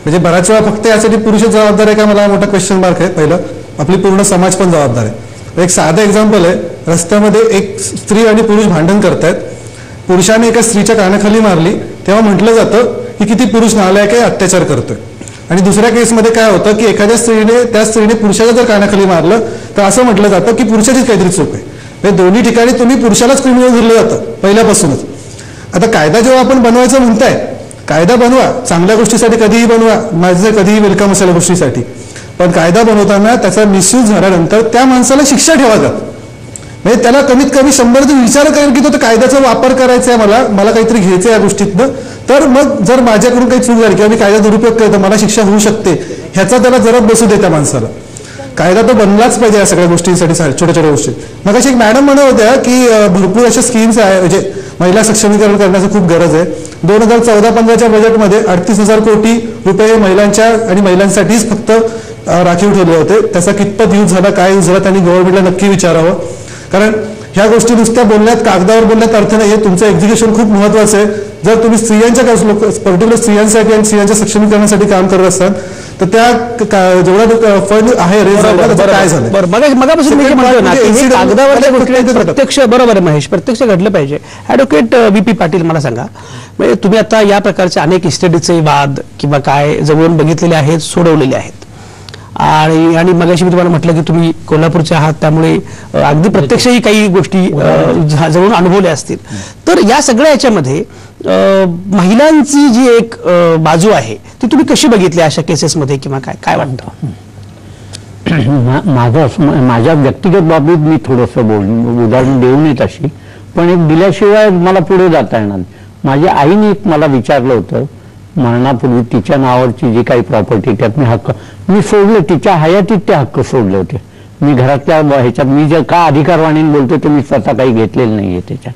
म्हणजे बऱ्याच वेळा फक्त यासाठी पुरुष जबाबदार आहे का, मला मोठा क्वेश्चन मार्क आहे. पहिलं, आपली पूर्ण समाज पण जबाबदार आहे. एक साधं एक्झाम्पल आहे, रस्त्यामध्ये एक स्त्री आणि पुरुष भांडण करतायत, पुरुषाने एका स्त्रीच्या कानाखाली मारली तेव्हा म्हटलं जातं की किती पुरुष नालायक आहे, अत्याचार करतोय. आणि दुसऱ्या केसमध्ये काय होतं की एखाद्या त्या स्त्रीने पुरुषाच्या जर कानाखाली मारलं तर असं म्हटलं जातं की पुरुषाचीच काहीतरी चूक आहे. म्हणजे दोन्ही ठिकाणी तुम्ही पुरुषालाच क्रिमिनल धरलं जातं पहिल्यापासूनच. आता कायदा जेव्हा आपण बनवायचं म्हणताय, कायदा बनवा, चांगल्या गोष्टीसाठी कधीही बनवा, माझं कधीही वेलकम असेल गोष्टीसाठी. पण कायदा बनवताना त्याचा मिसयूज झाल्यानंतर त्या माणसाला शिक्षा ठेवा जात. म्हणजे त्याला कमीत कमी 100 विचार करेल की तो कायद्याचा वापर करायचा आहे, मला काहीतरी घ्यायचं या गोष्टीतनं, तर मग जर माझ्याकडून काही चूक झाली किंवा मी कायदा दुरुपयोग करतो मला शिक्षा होऊ शकते, ह्याचा त्याला जरा बसू दे त्या माणसाला. कायदा तो बनलाच पाहिजे या सगळ्या गोष्टींसाठी, छोट्या छोट्या गोष्टी. मग अशी एक मॅडम म्हणत होत्या की भरपूर अशा स्कीम्स आहे म्हणजे महिला सक्षमीकरण करण्याची खूप गरज आहे. 2014-15च्या बजेटमध्ये 38,000 कोटी रुपये महिलांच्या आणि महिलांसाठीच फक्त राखीव ठेवले होते. त्याचा कितपत यूज झाला, काय यूज झाला, त्यांनी गव्हर्नमेंटला नक्की विचारावं. कारण ह्या गोष्टी नुसत्या बोलण्यात, कागदावर बोलण्यात अर्थ नाही. तुमचं एक्झिक्युशन खूप महत्वाचं आहे. जर तुम्ही स्त्रियांच्या पर्टिक्युलर स्त्रियांसाठी आणि स्त्रियांच्या सक्षमीकरणासाठी काम करत असाल तर त्या जेवढा फंड आहे काय झालं प्रत्यक्ष, बरोबर आहे महेश, प्रत्यक्ष घडलं पाहिजे. ॲडव्होकेट VP पाटील, मला सांगा, म्हणजे तुम्ही आता या प्रकारचे अनेक इस्टेटीचे वाद किंवा काय जवळून बघितलेले आहेत, सोडवलेले आहेत. आणि मगाशी मी तुम्हाला म्हटलं की तुम्ही कोल्हापूरचे आहात, त्यामुळे अगदी प्रत्यक्षही काही गोष्टी जवळून अनुभवल्या असतील. तर या सगळ्या याच्यामध्ये महिलांची जी एक बाजू आहे ती तुम्ही कशी बघितली अशा केसेसमध्ये, किंवा काय काय वाटतं? माझ्या व्यक्तिगत बाबतीत मी थोडंसं उदाहरण देऊ नये तशी, पण एक दिल्याशिवाय मला पुढे जाता येणार. माझ्या आईने मला विचारलं होतं मरणापूर्वी तिच्या नावावरची जी काही प्रॉपर्टी त्यात मी सोडले, तिच्या हयातीत ते हक्क सोडले होते. मी घरातल्या ह्याच्यात मी जे का अधिकारवाणीने बोलतो ते मी स्वतः काही घेतलेलं नाहीये त्याच्यात.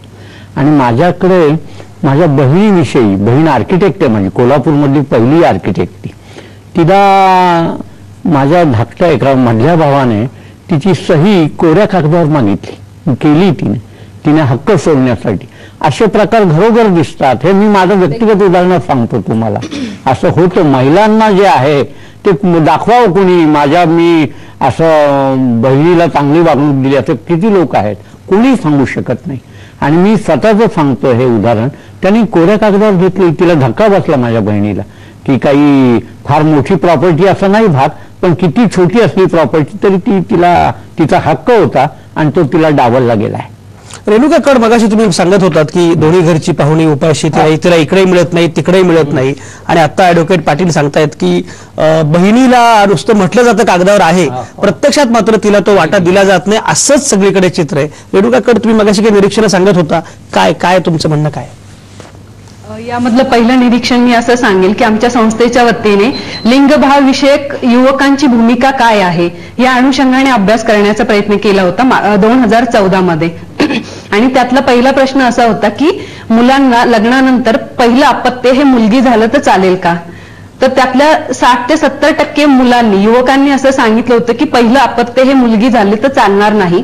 आणि माझ्याकडे माझ्या बहिणीविषयी, बहीण आर्किटेक्ट आहे, म्हणजे कोल्हापूरमधली पहिली आर्किटेक्ट, तिला माझ्या धाकट्या एका मधल्या भावाने तिची सही कोऱ्या कागदावर मागितली, केली तिने हक्क सोडण्यासाठी. असे प्रकार घरोघर दिसतात. हे मी माझं व्यक्तिगत उदाहरण सांगतो तुम्हाला. असं होतं, महिलांना जे आहे ते दाखवावं कोणी, मी असं बहिणीला चांगली वागणूक दिली असं किती लोक आहेत, कोणी सांगू शकत नाही. आणि मी स्वतःच सांगतो हे उदाहरण. त्यांनी कोऱ्या कागदावर घेतली, तिला धक्का बसला माझ्या बहिणीला की काही फार मोठी प्रॉपर्टी असं नाही भाग, पण किती छोटी असली प्रॉपर्टी तरी तिचा हक्क होता आणि तो तिला डावलला गेलाय. रेणुका कड, मगाशी तुम्ही सांगत होतात की दोन्ही घरची पाहुणी उपाशी, तिला इकडेही मिळत नाही तिकडेही मिळत नाही. आणि आता ॲडव्होकेट पाटील सांगतायत की बहिणीला नुसतं म्हटलं जातं कागदावर आहे, प्रत्यक्षात मात्र तिला तो वाटा दिला जात नाही, असंच सगळीकडे चित्र आहे. रेणुका कड, तुम्ही मगाशी काही निरीक्षण सांगत होता, काय तुमचं म्हणणं काय? यामधलं पहिलं निरीक्षण मी असं सांगेल की आमच्या संस्थेच्या वतीने लिंगभाव विषयक युवकांची भूमिका काय आहे या अनुषंगाने अभ्यास करण्याचा प्रयत्न केला होता 2014 मध्ये. आणि त्यातला पहिला प्रश्न असा होता की मुलांना लग्नानंतर पहिलं अपत्य हे मुलगी झालं तर चालेल का? तर त्यातल्या 60 ते 70% मुलांनी, युवकांनी असं सांगितलं होतं की पहिलं अपत्य हे मुलगी झाले तर चालणार नाही,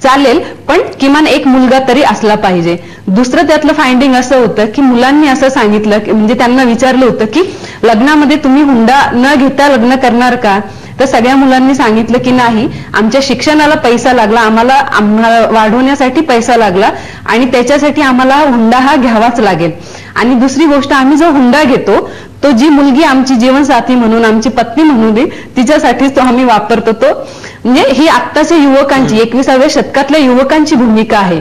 चालेल पण किमान एक मुलगा तरी असला पाहिजे. दुसरं त्यातलं फाइंडिंग असं होतं की मुलांनी असं सांगितलं, म्हणजे त्यांना विचारलं होतं की लग्नामध्ये तुम्ही हुंडा न घेता लग्न करणार का? तर सगळ्या मुलांनी सांगितलं की नाही, आमच्या शिक्षणाला पैसा लागला, आम्हाला वाढवण्यासाठी पैसा लागला आणि त्याच्यासाठी आम्हाला हुंडा हा घ्यावाच लागेल. आणि दुसरी गोष्ट, आम्ही जो हुंडा घेतो तो जी मुलगी आमची जीवनसाथी म्हणून, आमची पत्नी म्हणून तिच्यासाठीच तो आम्ही वापरतो. तो म्हणजे ही आत्ताच्या युवकांची, 21व्या शतकातल्या युवकांची भूमिका आहे.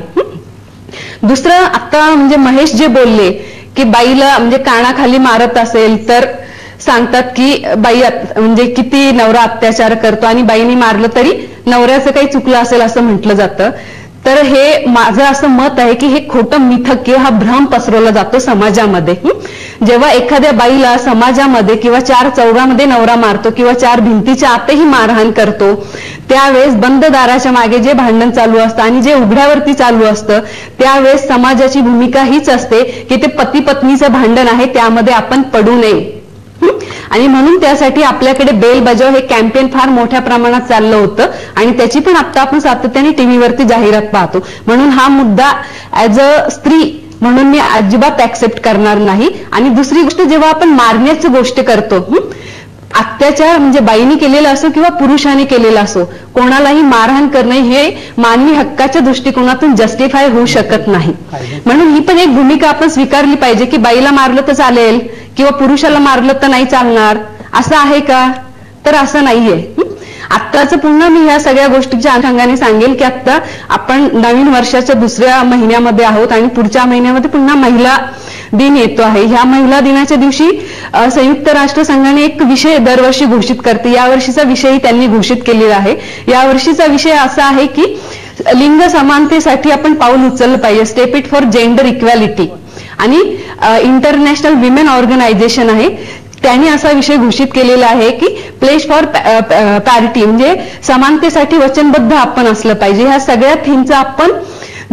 दुसरं, आता म्हणजे महेश जे बोलले की बाईला म्हणजे कानाखाली मारत असेल तर सांगतात की बाई म्हणजे किती नवरा अत्याचार करतो आणि बाईनी मारलं तरी नवऱ्याचं काही चुकलं असेल असं म्हटलं जातं. तर हे माझं असं मत आहे की हे खोटं मिथक, हा भ्रम पसरवला जातो समाजामध्ये. जेव्हा एखाद्या बाईला समाजामध्ये किंवा 4 चौघामध्ये नवरा मारतो किंवा 4 भिंतीच्या आतही मारहाण करतो, त्यावेळेस बंद दाराच्या मागे जे भांडण चालू असतं आणि जे उघड्यावरती चालू असतं, त्यावेळेस समाजाची भूमिका हीच असते की ते पती पत्नीचं भांडण आहे, त्यामध्ये आपण पडू नये. आणि म्हणून त्यासाठी आपल्याकडे बेल बजाव हे कॅम्पेन फार मोठ्या प्रमाणात चाललं होतं आणि त्याची पण आता आपण सातत्याने टीव्हीवरती जाहिरात पाहतो. म्हणून हा मुद्दा ऍज अ स्त्री म्हणून मी अजिबात ऍक्सेप्ट करणार नाही. आणि दुसरी गोष्ट, जेव्हा आपण मारण्याची गोष्ट करतो, अत्याचार म्हणजे बाईने केलेला असो किंवा पुरुषाने केलेला असो, कोणालाही मारहाण करणे हे मानवी हक्काच्या दृष्टिकोनातून जस्टिफाय होऊ शकत नाही. म्हणून ही पण एक भूमिका आपण स्वीकारली पाहिजे की बाईला मारलं तर चालेल किंवा पुरुषाला मारलं तर नाही चालणार, असं आहे का? तर असं नाहीये. आत्ताच पुन्हा मी ह्या सगळ्या गोष्टीच्या अनुषंगाने सांगेल की आता आपण नवीन वर्षाच्या 2ऱ्या महिन्यामध्ये आहोत आणि पुढच्या महिन्यामध्ये पुन्हा महिला दिन येतो आहे. ह्या महिला दिनाच्या दिवशी संयुक्त राष्ट्र संघाने एक विषय दरवर्षी घोषित करते. यावर्षीचा विषयही त्यांनी घोषित केलेला आहे. यावर्षीचा विषय असा आहे की लिंग समानतेसाठी आपण पाऊल उचललं पाहिजे, step it for gender equality. आणि इंटरनॅशनल विमेन ऑर्गनायझेशन आहे, त्यांनी असा विषय घोषित केलेला आहे की प्लेस फॉर पॅरिटी, म्हणजे समानतेसाठी वचनबद्ध आपण असलं पाहिजे. ह्या सगळ्या थीमचं आपण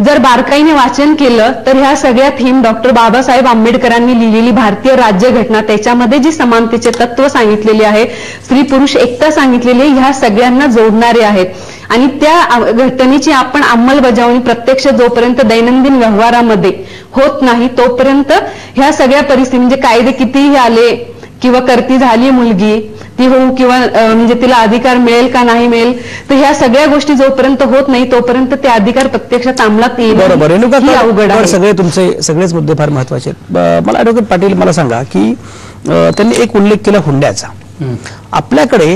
जर बारकाईने वाचन केलं तर ह्या सगळ्या थीम डॉक्टर बाबासाहेब आंबेडकरांनी लिहिलेली भारतीय राज्यघटना, त्याच्यामध्ये जी समानतेचे तत्व सांगितलेले आहे, स्त्री पुरुष एकता सांगितलेली आहे, ह्या सगळ्यांना जोडणारे आहेत. आणि त्या घटनेची आपण अंमलबजावणी प्रत्यक्ष जोपर्यंत दैनंदिन व्यवहारामध्ये होत नाही तोपर्यंत ह्या सगळ्या परिस्थिती, म्हणजे कायदे कितीही आले किंवा करती झाली मुलगी ती होऊ किंवा म्हणजे तिला अधिकार मिळेल का नाही मिळेल, तर ह्या सगळ्या गोष्टी जोपर्यंत होत नाही तोपर्यंत ते अधिकार प्रत्यक्षात अंमलात येईल. बरोबर, अवघड आहे. सगळे तुमचे सगळेच मुद्दे फार महत्वाचे आहेत. मला ॲडव्होकेट पाटील मला सांगा की त्यांनी एक उल्लेख केला हुंड्याचा. आपल्याकडे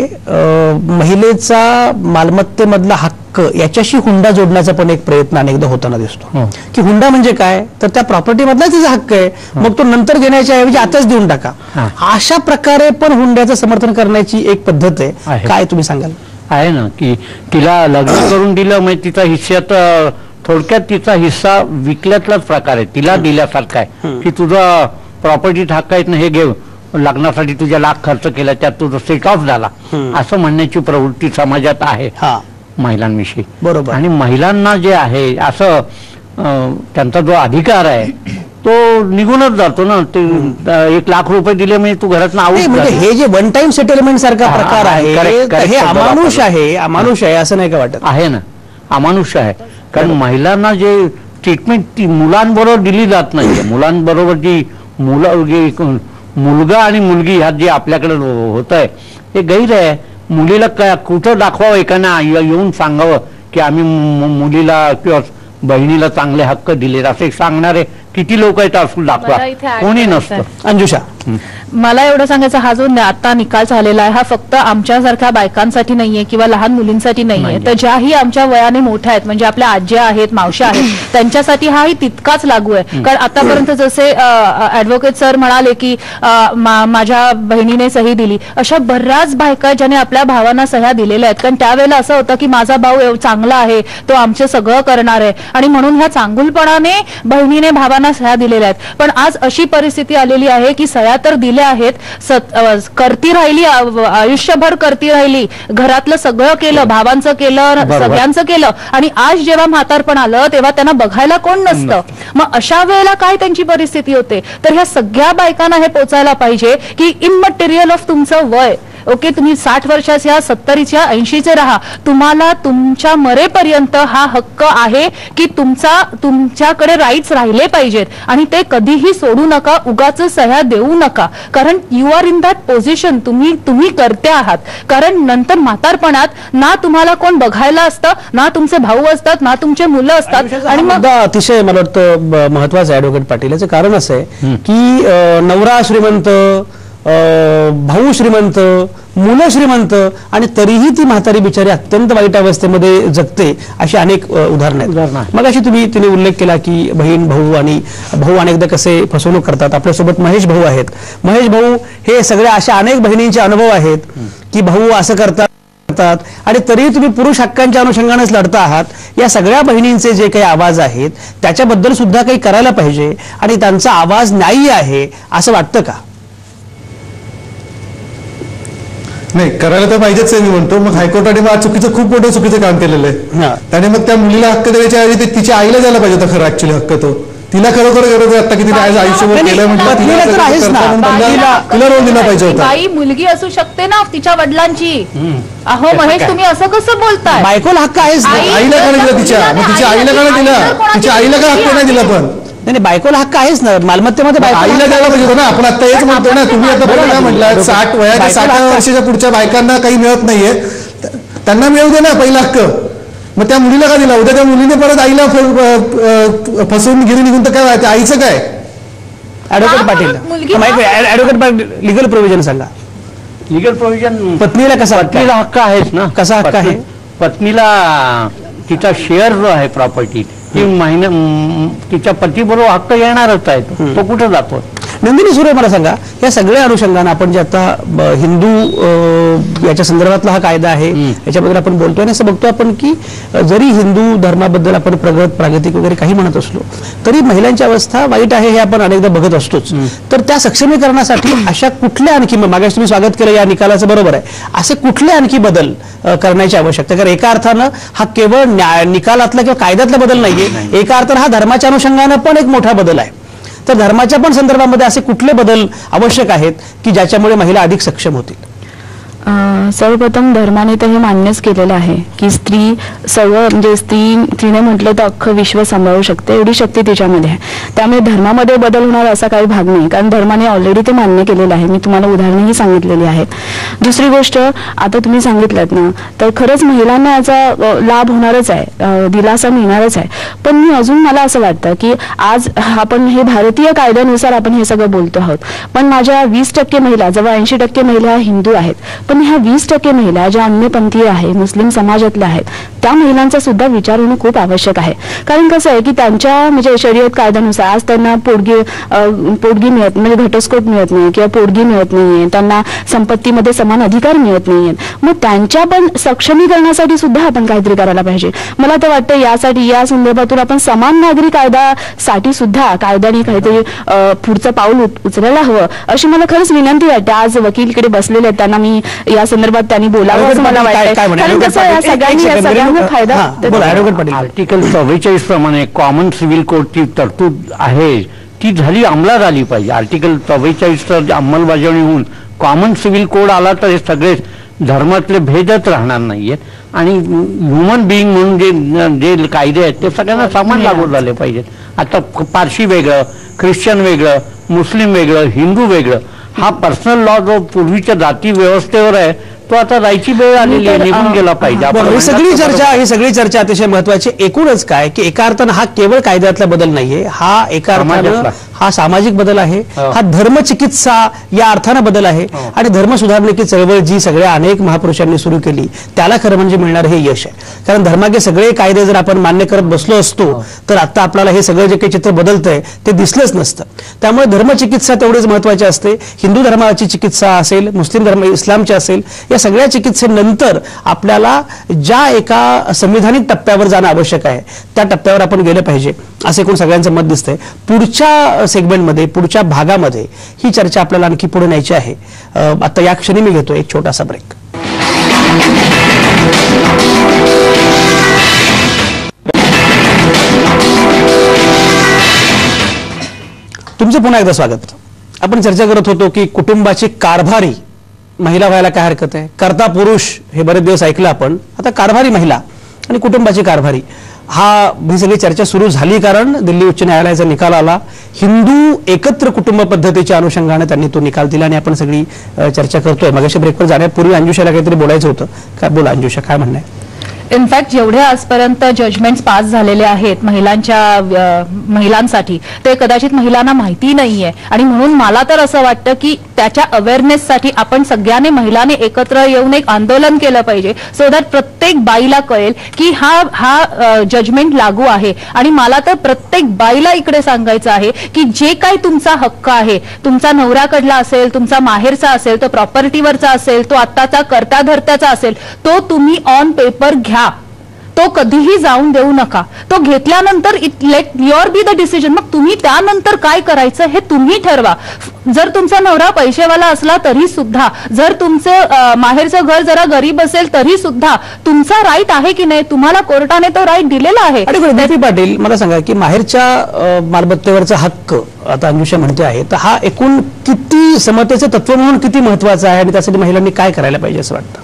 महिलेचा मालमत्तेमधला हक्क याच्याशी हुंडा जोडण्याचा पण एक प्रयत्न अनेकदा होताना दिसतो की हुंडा म्हणजे काय, तर त्या प्रॉपर्टी मधला तिचा हक्क आहे, मग तो नंतर घेण्याच्या ऐवजी आताच देऊन टाका. अशा प्रकारे पण हुंड्याचं समर्थन करण्याची एक पद्धत आहे, काय तुम्ही सांगाल? आहे ना, की तिला लग्न करून दिलं म्हणजे तिचा हिस्सात थोडक्यात तिचा हिस्सा विकल्यातलाच प्रकार आहे, तिला दिल्यासारखा आहे की तुझा प्रॉपर्टीत हक्क आहेत ना, हे घेऊ, लग्नासाठी तुझ्या लाख खर्च केला त्यात तुझा सेट ऑफ झाला, असं म्हणण्याची प्रवृत्ती समाजात आहे महिलांविषयी. बरोबर. आणि महिलांना जे आहे असं त्यांचा जो अधिकार आहे तो निघूनच जातो ना. ते 1 लाख रुपये दिले म्हणजे तू घरात म्हणजे हे जे वन टाइम सेटलमेंट सारखा प्रकार आहे हे अमानुष आहे, अमानुष आहे असं नाही का वाटत? आहे ना, अमानुष आहे. कारण महिलांना जे ट्रीटमेंट ती मुलांबरोबर दिली जात नाही, मुलांबरोबर जी मुलगा आणि मुलगी ह्यात जे आपल्याकडे होत आहे हे गैर आहे. मुलीला कुठं दाखवावं, एकाने येऊन सांगावं की आम्ही मुलीला किंवा बहिणीला चांगले हक्क दिले, असे सांगणारे किती लोक आहेत असं दाखवा, कोणी नसतं. अंजुषा, मला एवढं सांगायचं, हा जो आता निकाल झालेला आहे हा फक्त आमच्यासारख्या बायकांसाठी नाहीये किंवा लहान मुलींसाठी नाहीये, तर ज्याही आमच्या वयाने मोठ्या आहेत म्हणजे आपल्या आज्या आहेत, मावश्या आहेत, त्यांच्यासाठी हाही तितकाच लागू आहे. कारण आतापर्यंत जसे ऍडव्होकेट सर म्हणाले की माझ्या बहिणीने सही दिली, अशा बऱ्याच बायका ज्याने आपल्या भावांना सह्या दिलेल्या आहेत. कारण त्यावेळेला असं होतं की माझा भाऊ चांगला आहे, तो आमचं सगळं करणार आहे, आणि म्हणून ह्या चांगुलपणाने बहिणीने भावांना बायकांना सह्या दिलेल्या आहेत, पण आज अशी परिस्थिती आलेली आहे की सह्या तर दिल्या आहेत, करती राहिली, आयुष्यभर करती राहिली, घरातलं सगळं केलं, भावांचं केलं, सगळ्यांचं केलं, आणि आज जेव्हा म्हातारपण आलं तेव्हा त्यांना बघायला कोण नसतं. मग अशा वेळेला काय त्यांची परिस्थिती होते. तर ह्या सगळ्या बायकांना हे पोचायला पाहिजे की इमटेरियल ऑफ तुमचं वय, ओके, तुम्ही 60 वर्षाच्या, 70च्या, 80चे राहा, तुम्हाला तुमच्या मरेपर्यंत हा हक्क आहे की तुमच्याकडे राईट्स राहिले पाहिजेत, आणि ते कधीही सोडू नका, उगाच सह्या देऊ नका, कारण you are in that position, तुम्ही करते आहात. कारण नंतर म्हातारपणात ना तुम्हाला कोण बघायला असतं, ना तुमचे भाऊ असतात, ना तुमचे मुलं असतात. आणि मग अतिशय मला वाटतं महत्वाचं ऍडव्होकेट पाटील, याचं कारण असं आहे की नवरा श्रीमंत, भाऊ श्रीमंत, मुलं श्रीमंत, आणि तरीही ती म्हातारी बिचारी अत्यंत वाईट अवस्थेमध्ये जगते, अशी अनेक उदाहरणं आहेत. मग अशी तिने उल्लेख केला की बहीण भाऊ आणि भाऊ अनेकदा कसे फसवणूक करतात. आपल्यासोबत महेश भाऊ आहेत. महेश भाऊ हे सगळ्या अशा अनेक बहिणींचे अनुभव आहेत की भाऊ असं करतात आणि तरीही तुम्ही पुरुष हक्कांच्या अनुषंगानेच लढता आहात. या सगळ्या बहिणींचे जे काही आवाज आहेत त्याच्याबद्दल सुद्धा काही करायला पाहिजे, आणि त्यांचा आवाज न्याय्य आहे असं वाटतं का? नाही, करायला तर पाहिजेच आहे मी म्हणतो. मग हायकोर्टाने मग खूप मोठं चुकीचं काम केलेलं आहे. त्याने मग त्या मुलीला हक्क देण्याच्या ऐवजी तिच्या आईला द्यायला पाहिजे होता खरं ऍक्च्युली हक्क. तो तिला खरोखर गरज आहे आता की तिला आयुष्यभर केलं म्हणजे तिला रोल दिला पाहिजे होता. बाई मुलगी असू शकते ना तिच्या वडिलांची. अहो महेश, तुम्ही असं कसं बोलताय? बायकोला हक्क आहेच. आईला का दिला तिच्या? मग तिच्या आईला का नाही दिला? तिच्या आईला का हक्क नाही दिला? पण नाही, बायकोला हक्क आहेच ना मालमत्तेमध्ये. आईला द्यायला पाहिजे होतं ना. आपण आता हेच म्हणतो ना, तुम्ही आता बघा म्हटलं 60 वयाच्या 60 वर्षाच्या पुढच्या बायकांना काही मिळत नाहीये, त्यांना मिळू दे ना पहिला हक्क. मग त्या मुलीला का दिला? उद्या त्या मुलीने परत आईला फसवून गिरी निघून तर काय व्हायचं? आईचं काय? Advocate Patil, advocate Patil, legal provision सांगा. लिगल प्रोव्हिजन पत्नीला कसा पत्नीला हक्क आहेच ना. कसा हक्क आहे? पत्नीला तिचा शेअर जो आहे प्रॉपर्टी, ती तिच्या पतीबरोबर हक्क येणारच आहे. तो कुठे जातो? नंदिनी सुरे, मला सांगा, या सगळ्या अनुषंगाने आपण जे आता हिंदू याच्या संदर्भातला हा कायदा आहे याच्याबद्दल आपण बोलतोय, आणि असं बघतो आपण की जरी हिंदू धर्माबद्दल आपण प्रागतिक वगैरे काही म्हणत असलो तरी महिलांची अवस्था वाईट आहे हे आपण अनेकदा बघत असतोच. तर त्या सक्षमीकरणासाठी अशा कुठल्या आणखी, मागास तुम्ही स्वागत केलं या निकालाचं, बरोबर आहे, असे कुठले आणखी बदल करण्याची आवश्यकता? कारण एका अर्थानं हा केवळ निकालातला किंवा कायद्यातला बदल नाहीये, एका अर्थानं हा धर्माच्या अनुषंगानं पण एक मोठा बदल आहे. तर धर्माच्या पण संदर्भामध्ये असे कुठले बदल आवश्यक आहेत की ज्याच्यामुळे महिला अधिक सक्षम होतील? सर्वप्रथम धर्माने तर हे मान्यच केलेलं आहे की स्त्री सगळं, म्हणजे स्त्रीने म्हटलं तर अख्खं विश्व सांभाळू शकते, एवढी शक्ती तिच्यामध्ये आहे. त्यामुळे धर्मामध्ये बदल होणार असा काही भाग नाही, कारण धर्माने ऑलरेडी ते मान्य केलेलं आहे. मी तुम्हाला उदाहरणंही सांगितलेली आहेत. दुसरी गोष्ट, आता तुम्ही सांगितलं ना, तर खरंच महिलांना याचा लाभ होणारच आहे, दिलासा मिळणारच आहे. पण मला असं वाटतं की आज आपण हे भारतीय कायद्यानुसार आपण हे सगळं बोलतो आहोत, पण माझ्या 20% महिला, जवळ 80% महिला हिंदू आहेत, पण ह्या 20% महिला ज्या अन्यपंथीय आहे, मुस्लिम समाजातल्या आहेत, त्या महिलांचा सुद्धा विचार होणं खूप आवश्यक आहे. कारण कसं आहे की त्यांच्या म्हणजे शरीयत कायद्यानुसार आज त्यांना पोटगी मिळत, म्हणजे घटस्फोट मिळत नाही किंवा पोटगी मिळत नाहीये, त्यांना संपत्तीमध्ये समान अधिकार मिळत नाहीयेत. मग त्यांच्या पण सक्षमीकरणासाठी सुद्धा आपण काहीतरी करायला पाहिजे. मला तर वाटतं यासाठी, या संदर्भातून आपण समान नागरी कायद्यासाठी सुद्धा कायद्याने काहीतरी पुढचं पाऊल उचलायला हवं, अशी मला खरंच विनंती वाटते. आज वकीलकडे बसलेले आहेत, त्यांना मी या संदर्भात त्यांनी बोलावं असं मला वाटतं. कारण कसं या सगळ्यांना फायदा. आर्टिकल 44 प्रमाणे कॉमन सिव्हिल कोडची तरतूद आहे ती झाली, अंमलात आली पाहिजे. आर्टिकल 44 अंमलबजावणी होऊन कॉमन सिव्हिल कोड आला तर हे सगळे धर्मातले भेदच राहणार नाहीयेत, आणि ह्युमन बिईंग म्हणून जे कायदे आहेत ते सगळ्यांना समान लागू झाले पाहिजेत. आता पारशी वेगळं, ख्रिश्चन वेगळं, मुस्लिम वेगळं, हिंदू वेगळं, हा पर्सनल लॉ जो पूर्वीच्या जाती व्यवस्थेवर आहे तो आता जायची वेळ आलेली आहे, निघून गेला पाहिजे. ही सगळी चर्चा अतिशय महत्वाची. एकूणच काय की एका अर्थानं हा केवळ कायद्यातला बदल नाहीये, हा एका अर्थानं हा सामाजिक बदल आहे, हा धर्मचिकित्सा या अर्थानं बदल आहे, आणि धर्म सुधारणेची चळवळ जी सगळ्या अनेक महापुरुषांनी सुरू केली त्याला खरं म्हणजे मिळणार हे यश आहे. कारण धर्माचे सगळे कायदे जर आपण मान्य करत बसलो असतो तर आता आपल्याला हे सगळं जे काही चित्र बदलतंय ते दिसलंच नसतं. त्यामुळे धर्मचिकित्सा तेवढीच महत्वाची असते. हिंदू धर्माची चिकित्सा असेल, मुस्लिम धर्म, इस्लामची असेल, या सगळ्या चिकित्सेनंतर आपल्याला ज्या एका संविधानिक टप्प्यावर जाणं आवश्यक आहे त्या टप्प्यावर आपण गेलं पाहिजे. असं एकूण सगळ्यांचं मत दिसतंय. पुढच्या सेगमेंटमध्ये, पुढच्या भागामध्ये ही चर्चा आपल्याला आणखी पुढे न्यायची आहे. आता या क्षणी मी घेतो एक छोटासा ब्रेक. तुमचं पुन्हा एकदा स्वागत. आपण चर्चा करत होतो की कुटुंबाची कारभारी महिला व्हायला काय हरकत आहे. कर्ता पुरुष हे बरेच दिवस ऐकलं आपण, आता कारभारी महिला आणि कुटुंबाची कारभारी ही सगळी चर्चा सुरू झाली कारण दिल्ली उच्च न्यायालयाचा निकाल आला. हिंदू एकत्र कुटुंब पद्धतीच्या अनुषंगाने त्यांनी तो निकाल दिला आणि आपण सगळी चर्चा करतोय. मगाशी ब्रेकवर जाण्यापूर्वी अंजुषाला काहीतरी बोलायचं होतं. काय बोला अंजुषा, काय म्हणणं आहे? इनफॅक्ट जेवढे आजपर्यंत जजमेंट्स पास झालेले आहेत महिलांसाठी ते कदाचित महिलांना माहिती नाहीये आणि म्हणून मला तर असं वाटतं की त्याच्या अवेअरनेससाठी आपण सगळ्यांनी महिलांनी एकत्र येऊन एक आंदोलन केलं पाहिजे सो दॅट प्रत्येक बाईला कळेल की हा जजमेंट लागू आहे. आणि मला तर प्रत्येक बाईला इकडे सांगायचं आहे की जे काही तुमचा हक्क आहे, तुमचा नवऱ्याकडला असेल, तुमचा माहेरचा असेल, तो प्रॉपर्टीवरचा असेल, तो आत्ताचा कर्ता धर्त्याचा असेल, तो तुम्ही ऑन पेपर घ्या. तो कधीही जाऊन देऊ नका. तो घेतल्यानंतर late your be the decision. मग तुम्ही त्यानंतर काय करायचं हे तुम्ही ठरवा. जर तुमचा नवरा पैसेवाला असला तरी सुद्धा, जर तुमचं माहेरचं घर जरा गरीब असेल तरी सुद्धा तुमचा राईट आहे की नाही, तुम्हाला कोर्टाने तो राईट दिलेला आहे. आणि देवी पाटील, मला सांगा की माहेरच्या मालमत्तेवरचा हक्क आता अंजुषा म्हणते आहे, तर हा एकूण किती समतेचं तत्व म्हणून किती महत्वाचं आहे आणि त्यासाठी महिलांनी काय करायला पाहिजे असं वाटतं?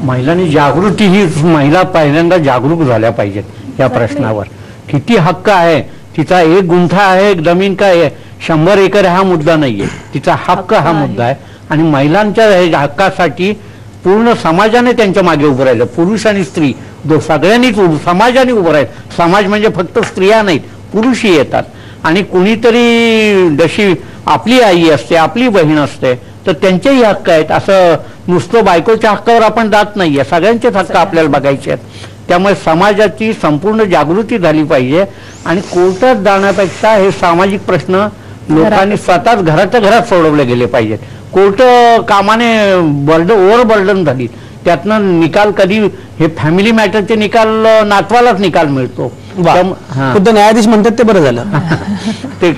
महिलांनी जागृती, ही महिला पहिल्यांदा जागरूक झाल्या पाहिजेत या प्रश्नावर. किती हक्क आहे तिचा, 1 गुंठा आहे, एक जमीन काय आहे, 100 एकर हा मुद्दा नाहीये, तिचा हक्क हा मुद्दा आहे. आणि महिलांच्या हक्कासाठी पूर्ण समाजाने त्यांच्या मागे उभं राहिलं. पुरुष आणि स्त्री सगळ्यांनीच समाजाने उभं राहिलं. समाज म्हणजे फक्त स्त्रिया नाहीत, पुरुषही येतात. आणि कुणीतरी जशी आपली आई असते, आपली बहीण असते, तर त्यांचेही हक्क आहेत. असं नुसतं बायकोच्या हक्कावर आपण जात नाहीये, सगळ्यांचेच हक्क आपल्याला बघायचे आहेत. त्यामुळे समाजाची संपूर्ण जागृती झाली पाहिजे आणि कोर्टात जाण्यापेक्षा हे सामाजिक प्रश्न लोकांनी स्वतःच घराच्या घरात सोडवले गेले पाहिजेत. कोर्ट कामाने ओव्हरबर्डन झाली, त्यातनं निकाल कधी हे फॅमिली मॅटरचे निकाल नातवालाच निकाल मिळतो. खुद्द न्यायाधीश म्हणतात ते बरं झालं. ते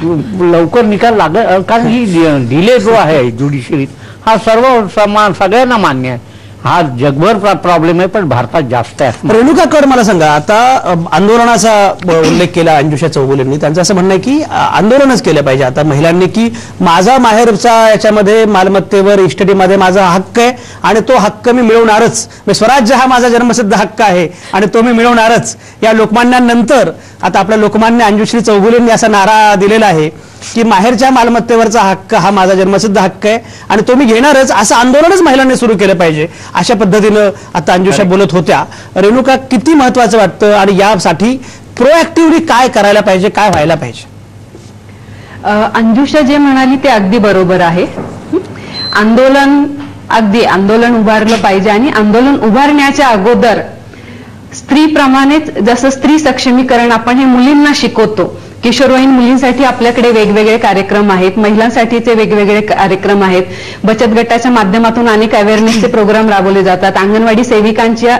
लवकर निकाल लागत, कारण ही डिले जो आहे ज्युडिशरीत हा सगळ्यांना मान्य आहे. हा जगभर प्रॉब्लेम आहे, पण भारतात जास्त आहे. रेणुका कड, मला सांगा, आता आंदोलनाचा उल्लेख केला अंजुषा चौगुलेंनी. त्यांचं असं म्हणणं आहे की आंदोलनच केलं पाहिजे आता महिलांनी, की माझा माहेरचा याच्यामध्ये मालमत्तेवर इस्टेटीमध्ये माझा हक्क आहे आणि तो हक्क मी मिळवणारच. स्वराज्य हा माझा जन्मसिद्ध हक्क आहे आणि तो मी मिळवणारच. या लोकमान्यांनंतर आता आपल्या लोकमान्य अंजुश्री चौगुलेंनी असा नारा दिलेला आहे की माहेरच्या मालमत्तेवरचा हक्क हा माझा जन्मसिद्ध हक्क आहे आणि तो मी घेणारच. असं आंदोलनच महिलांनी सुरू केलं पाहिजे, अशा पद्धतीनं आता अंजुषा बोलत होत्या. रेणुका, किती महत्वाचं वाटतं आणि यासाठी प्रोएक्टिव्हली काय करायला पाहिजे, काय व्हायला पाहिजे? अंजुषा जे म्हणाली ते अगदी बरोबर आहे. आंदोलन उभारलं पाहिजे आणि आंदोलन उभारण्याच्या अगोदर स्त्रीप्रमाणेच जसं स्त्री सक्षमीकरण आपण हे मुलींना शिकवतो, किशोरवयीन मुलींसाठी आपल्याकडे वेगवेगळे कार्यक्रम आहेत, महिलांसाठीचे वेगवेगळे कार्यक्रम आहेत, बचत गटाच्या माध्यमातून अनेक अवेअरनेसचे प्रोग्राम राबवले जातात, अंगणवाडी सेविकांच्या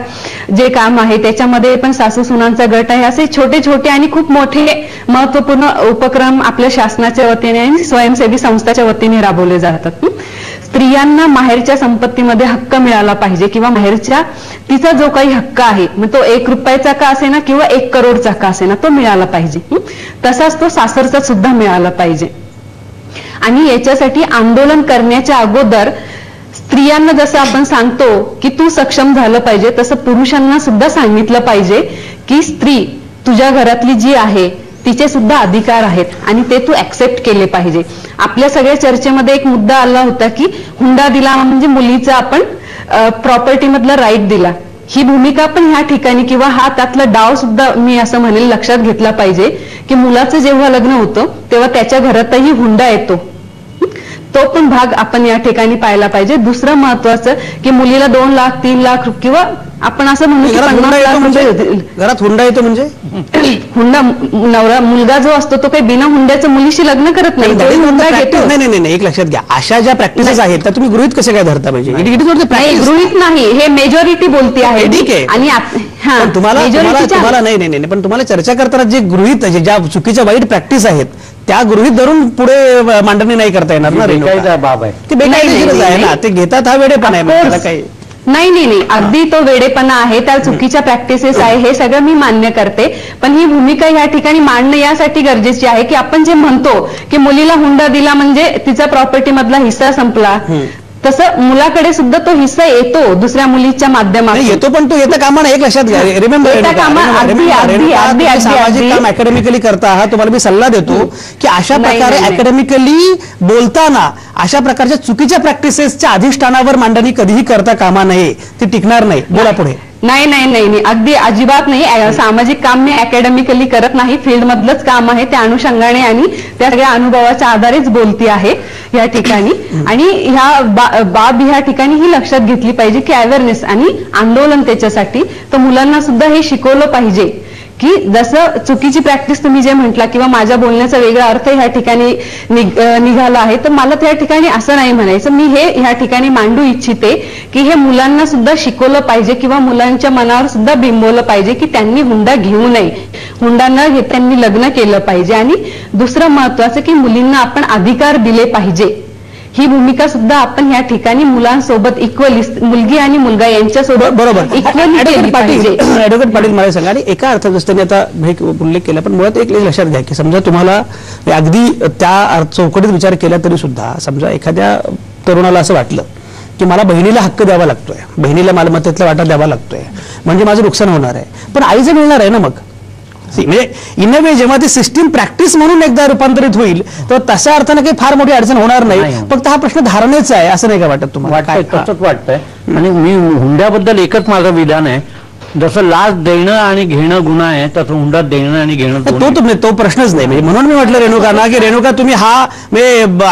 जे काम आहे त्याच्यामध्ये पण सासू सुनांचा गट आहे. असे छोटे छोटे आणि खूप मोठे महत्वपूर्ण उपक्रम आपल्या शासनाच्या वतीने आणि स्वयंसेवी संस्थाच्या वतीने राबवले जातात. स्त्रियांना माहेरच्या संपत्तीमध्ये हक्क मिळाला पाहिजे किंवा माहेरच्या तिचा जो काही हक्क आहे, मग तो 1 रुपयाचा का असेना किंवा 1 करोडचा का असेना, तो मिळाला पाहिजे. तसाच तो सासरचा सुद्धा मिळाला पाहिजे. आणि याच्यासाठी आंदोलन करण्याच्या अगोदर स्त्रियांना जसं आपण सांगतो की तू सक्षम झालं पाहिजे, तसं पुरुषांना सुद्धा सांगितलं पाहिजे की स्त्री तुझ्या घरातली जी आहे तिचे सुद्धा अधिकार आहेत आणि ते तू ऍक्सेप्ट केले पाहिजे. आपल्या सगळ्या चर्चेमध्ये एक मुद्दा आला होता की हुंडा दिला म्हणजे मुलीचा आपण प्रॉपर्टी मधला राईट दिला. ही भूमिका पण ह्या ठिकाणी किंवा हा त्यातला डाव सुद्धा मी असं म्हणेल लक्षात घेतला पाहिजे की मुलाचं जेव्हा लग्न होतं तेव्हा त्याच्या घरातही हुंडा येतो, तो पण भाग आपण या ठिकाणी पाहायला पाहिजे. दुसरं महत्वाचं की मुलीला 2 लाख 3 लाख किंवा आपण असं म्हणू की घरात 50 हुंडा लाख येतो म्हणजे रुपये घरात हुंडा येतो म्हणजे हुंडा नवरा मुलगा जो असतो तो काही बिना हुंड्याचं मुलीशी लग्न करत नाही, तो हुंडा घेतो. नाही एक लक्षात घ्या, अशा ज्या प्रॅक्टिसेस आहेत त्या तुम्ही गृहीत कसे काय धरता म्हणजे नाही, गृहीत नाही, हे मेजॉरिटी बोलते आहे. ठीक आहे. आणि पण तुम्हाला नाही पण तुम्हाला चर्चा करताना जे गृहीत ज्या चुकीच्या वाईट प्रॅक्टिस आहेत त्या गृहीत धरून पुढे मांडणी नाही करता येणार ना. बेकायदा बाब आहे ते बेकायदेशीरच आहे ना, ते घेतात हा वेडेपणा आहे म्हणजे त्याला काही नाही अगदी तो वेडेपणा आहे, त्या चुकीच्या प्रॅक्टिसेस आहे, हे सगळं मी मान्य करते. पण ही भूमिका या ठिकाणी मांडणं यासाठी गरजेची आहे की आपण जे म्हणतो की मुलीला हुंडा दिला म्हणजे तिचा प्रॉपर्टी मधला हिस्सा संपला, तसं मुलाकडे सुद्धा तो हिस्सा येतो दुसऱ्या मुलीच्या माध्यमातून येतो. पण तो येतं कामा नाही, एक लक्षात घ्या. रिमेंबर सामाजिक काम अकॅडमिकली करता आहात, तुम्हाला मी सल्ला देतो की अशा प्रकारे अकॅडमिकली बोलताना अशा प्रकारच्या चुकीच्या प्रॅक्टिसेसच्या अधिष्ठानावर मांडणी कधीही करता कामा नये, ती टिकणार नाही. बोला पुढे. नाही अगदी अजिबात नाही. सामाजिक काम मी अकॅडमिकली करत नाही, फील्ड मधलंच काम आहे, त्या अनुषंगाने आणि त्या सगळ्या अनुभवाच्या आधारेच बोलती आहे या ठिकाणी. आणि ह्या बाब ह्या ठिकाणी ही लक्षात घेतली पाहिजे की अवेअरनेस आणि आंदोलन त्याच्यासाठी तर मुलांना सुद्धा हे शिकवलं पाहिजे की जसं चुकीची प्रॅक्टिस तुम्ही जे म्हटला किंवा माझ्या बोलण्याचा वेगळा अर्थ ह्या ठिकाणी निघाला आहे, तर मला त्या ठिकाणी असं नाही म्हणायचं. मी हे ह्या ठिकाणी मांडू इच्छिते की हे मुलांना सुद्धा शिकवलं पाहिजे किंवा मुलांच्या मनावर सुद्धा बिंबवलं पाहिजे की त्यांनी हुंडा घेऊ नये, हुंडा न घेता त्यांनी लग्न केलं पाहिजे. आणि दुसरं महत्वाचं की मुलींना आपण अधिकार दिले पाहिजे. ही भूमिका सुद्धा आपण या ठिकाणी मुलांसोबत इक्वली, मुलगी आणि मुलगा यांच्यासोबत बरोबर इक्वली केली पाहिजे. ऍडव्होकेट पाटील मला सांगा, आणि एका अर्थात जसं त्यांनी आता उल्लेख केला, पण मुळात एक लक्षात घ्या की समजा तुम्हाला अगदी त्या चौकटीत विचार केला तरी सुद्धा समजा एखाद्या तरुणाला असं वाटलं की मला बहिणीला हक्क द्यावा लागतोय, बहिणीला मालमत्तेतला वाटा द्यावा लागतोय, म्हणजे माझं नुकसान होणार आहे, पण आईचं मिळणार आहे ना. मग म्हणजे इन अ वे जेव्हा ती सिस्टीम प्रॅक्टिस म्हणून एकदा रूपांतरित होईल तर तशा अर्थानं काही फार मोठी अडचण होणार नाही. फक्त हा प्रश्न धारणेचा आहे, असं नाही का वाटत तुम्हाला? तसंच वाटतंय. आणि मी हुंड्याबद्दल एकच माझं विधान आहे, जसं लाच देणं आणि घेणं गुन्हा आहे तसं हुंडा देणं आणि घेणं तो प्रश्नच नाही. म्हणजे म्हणून मी म्हटलं रेणुकांना की रेणुका तुम्ही हा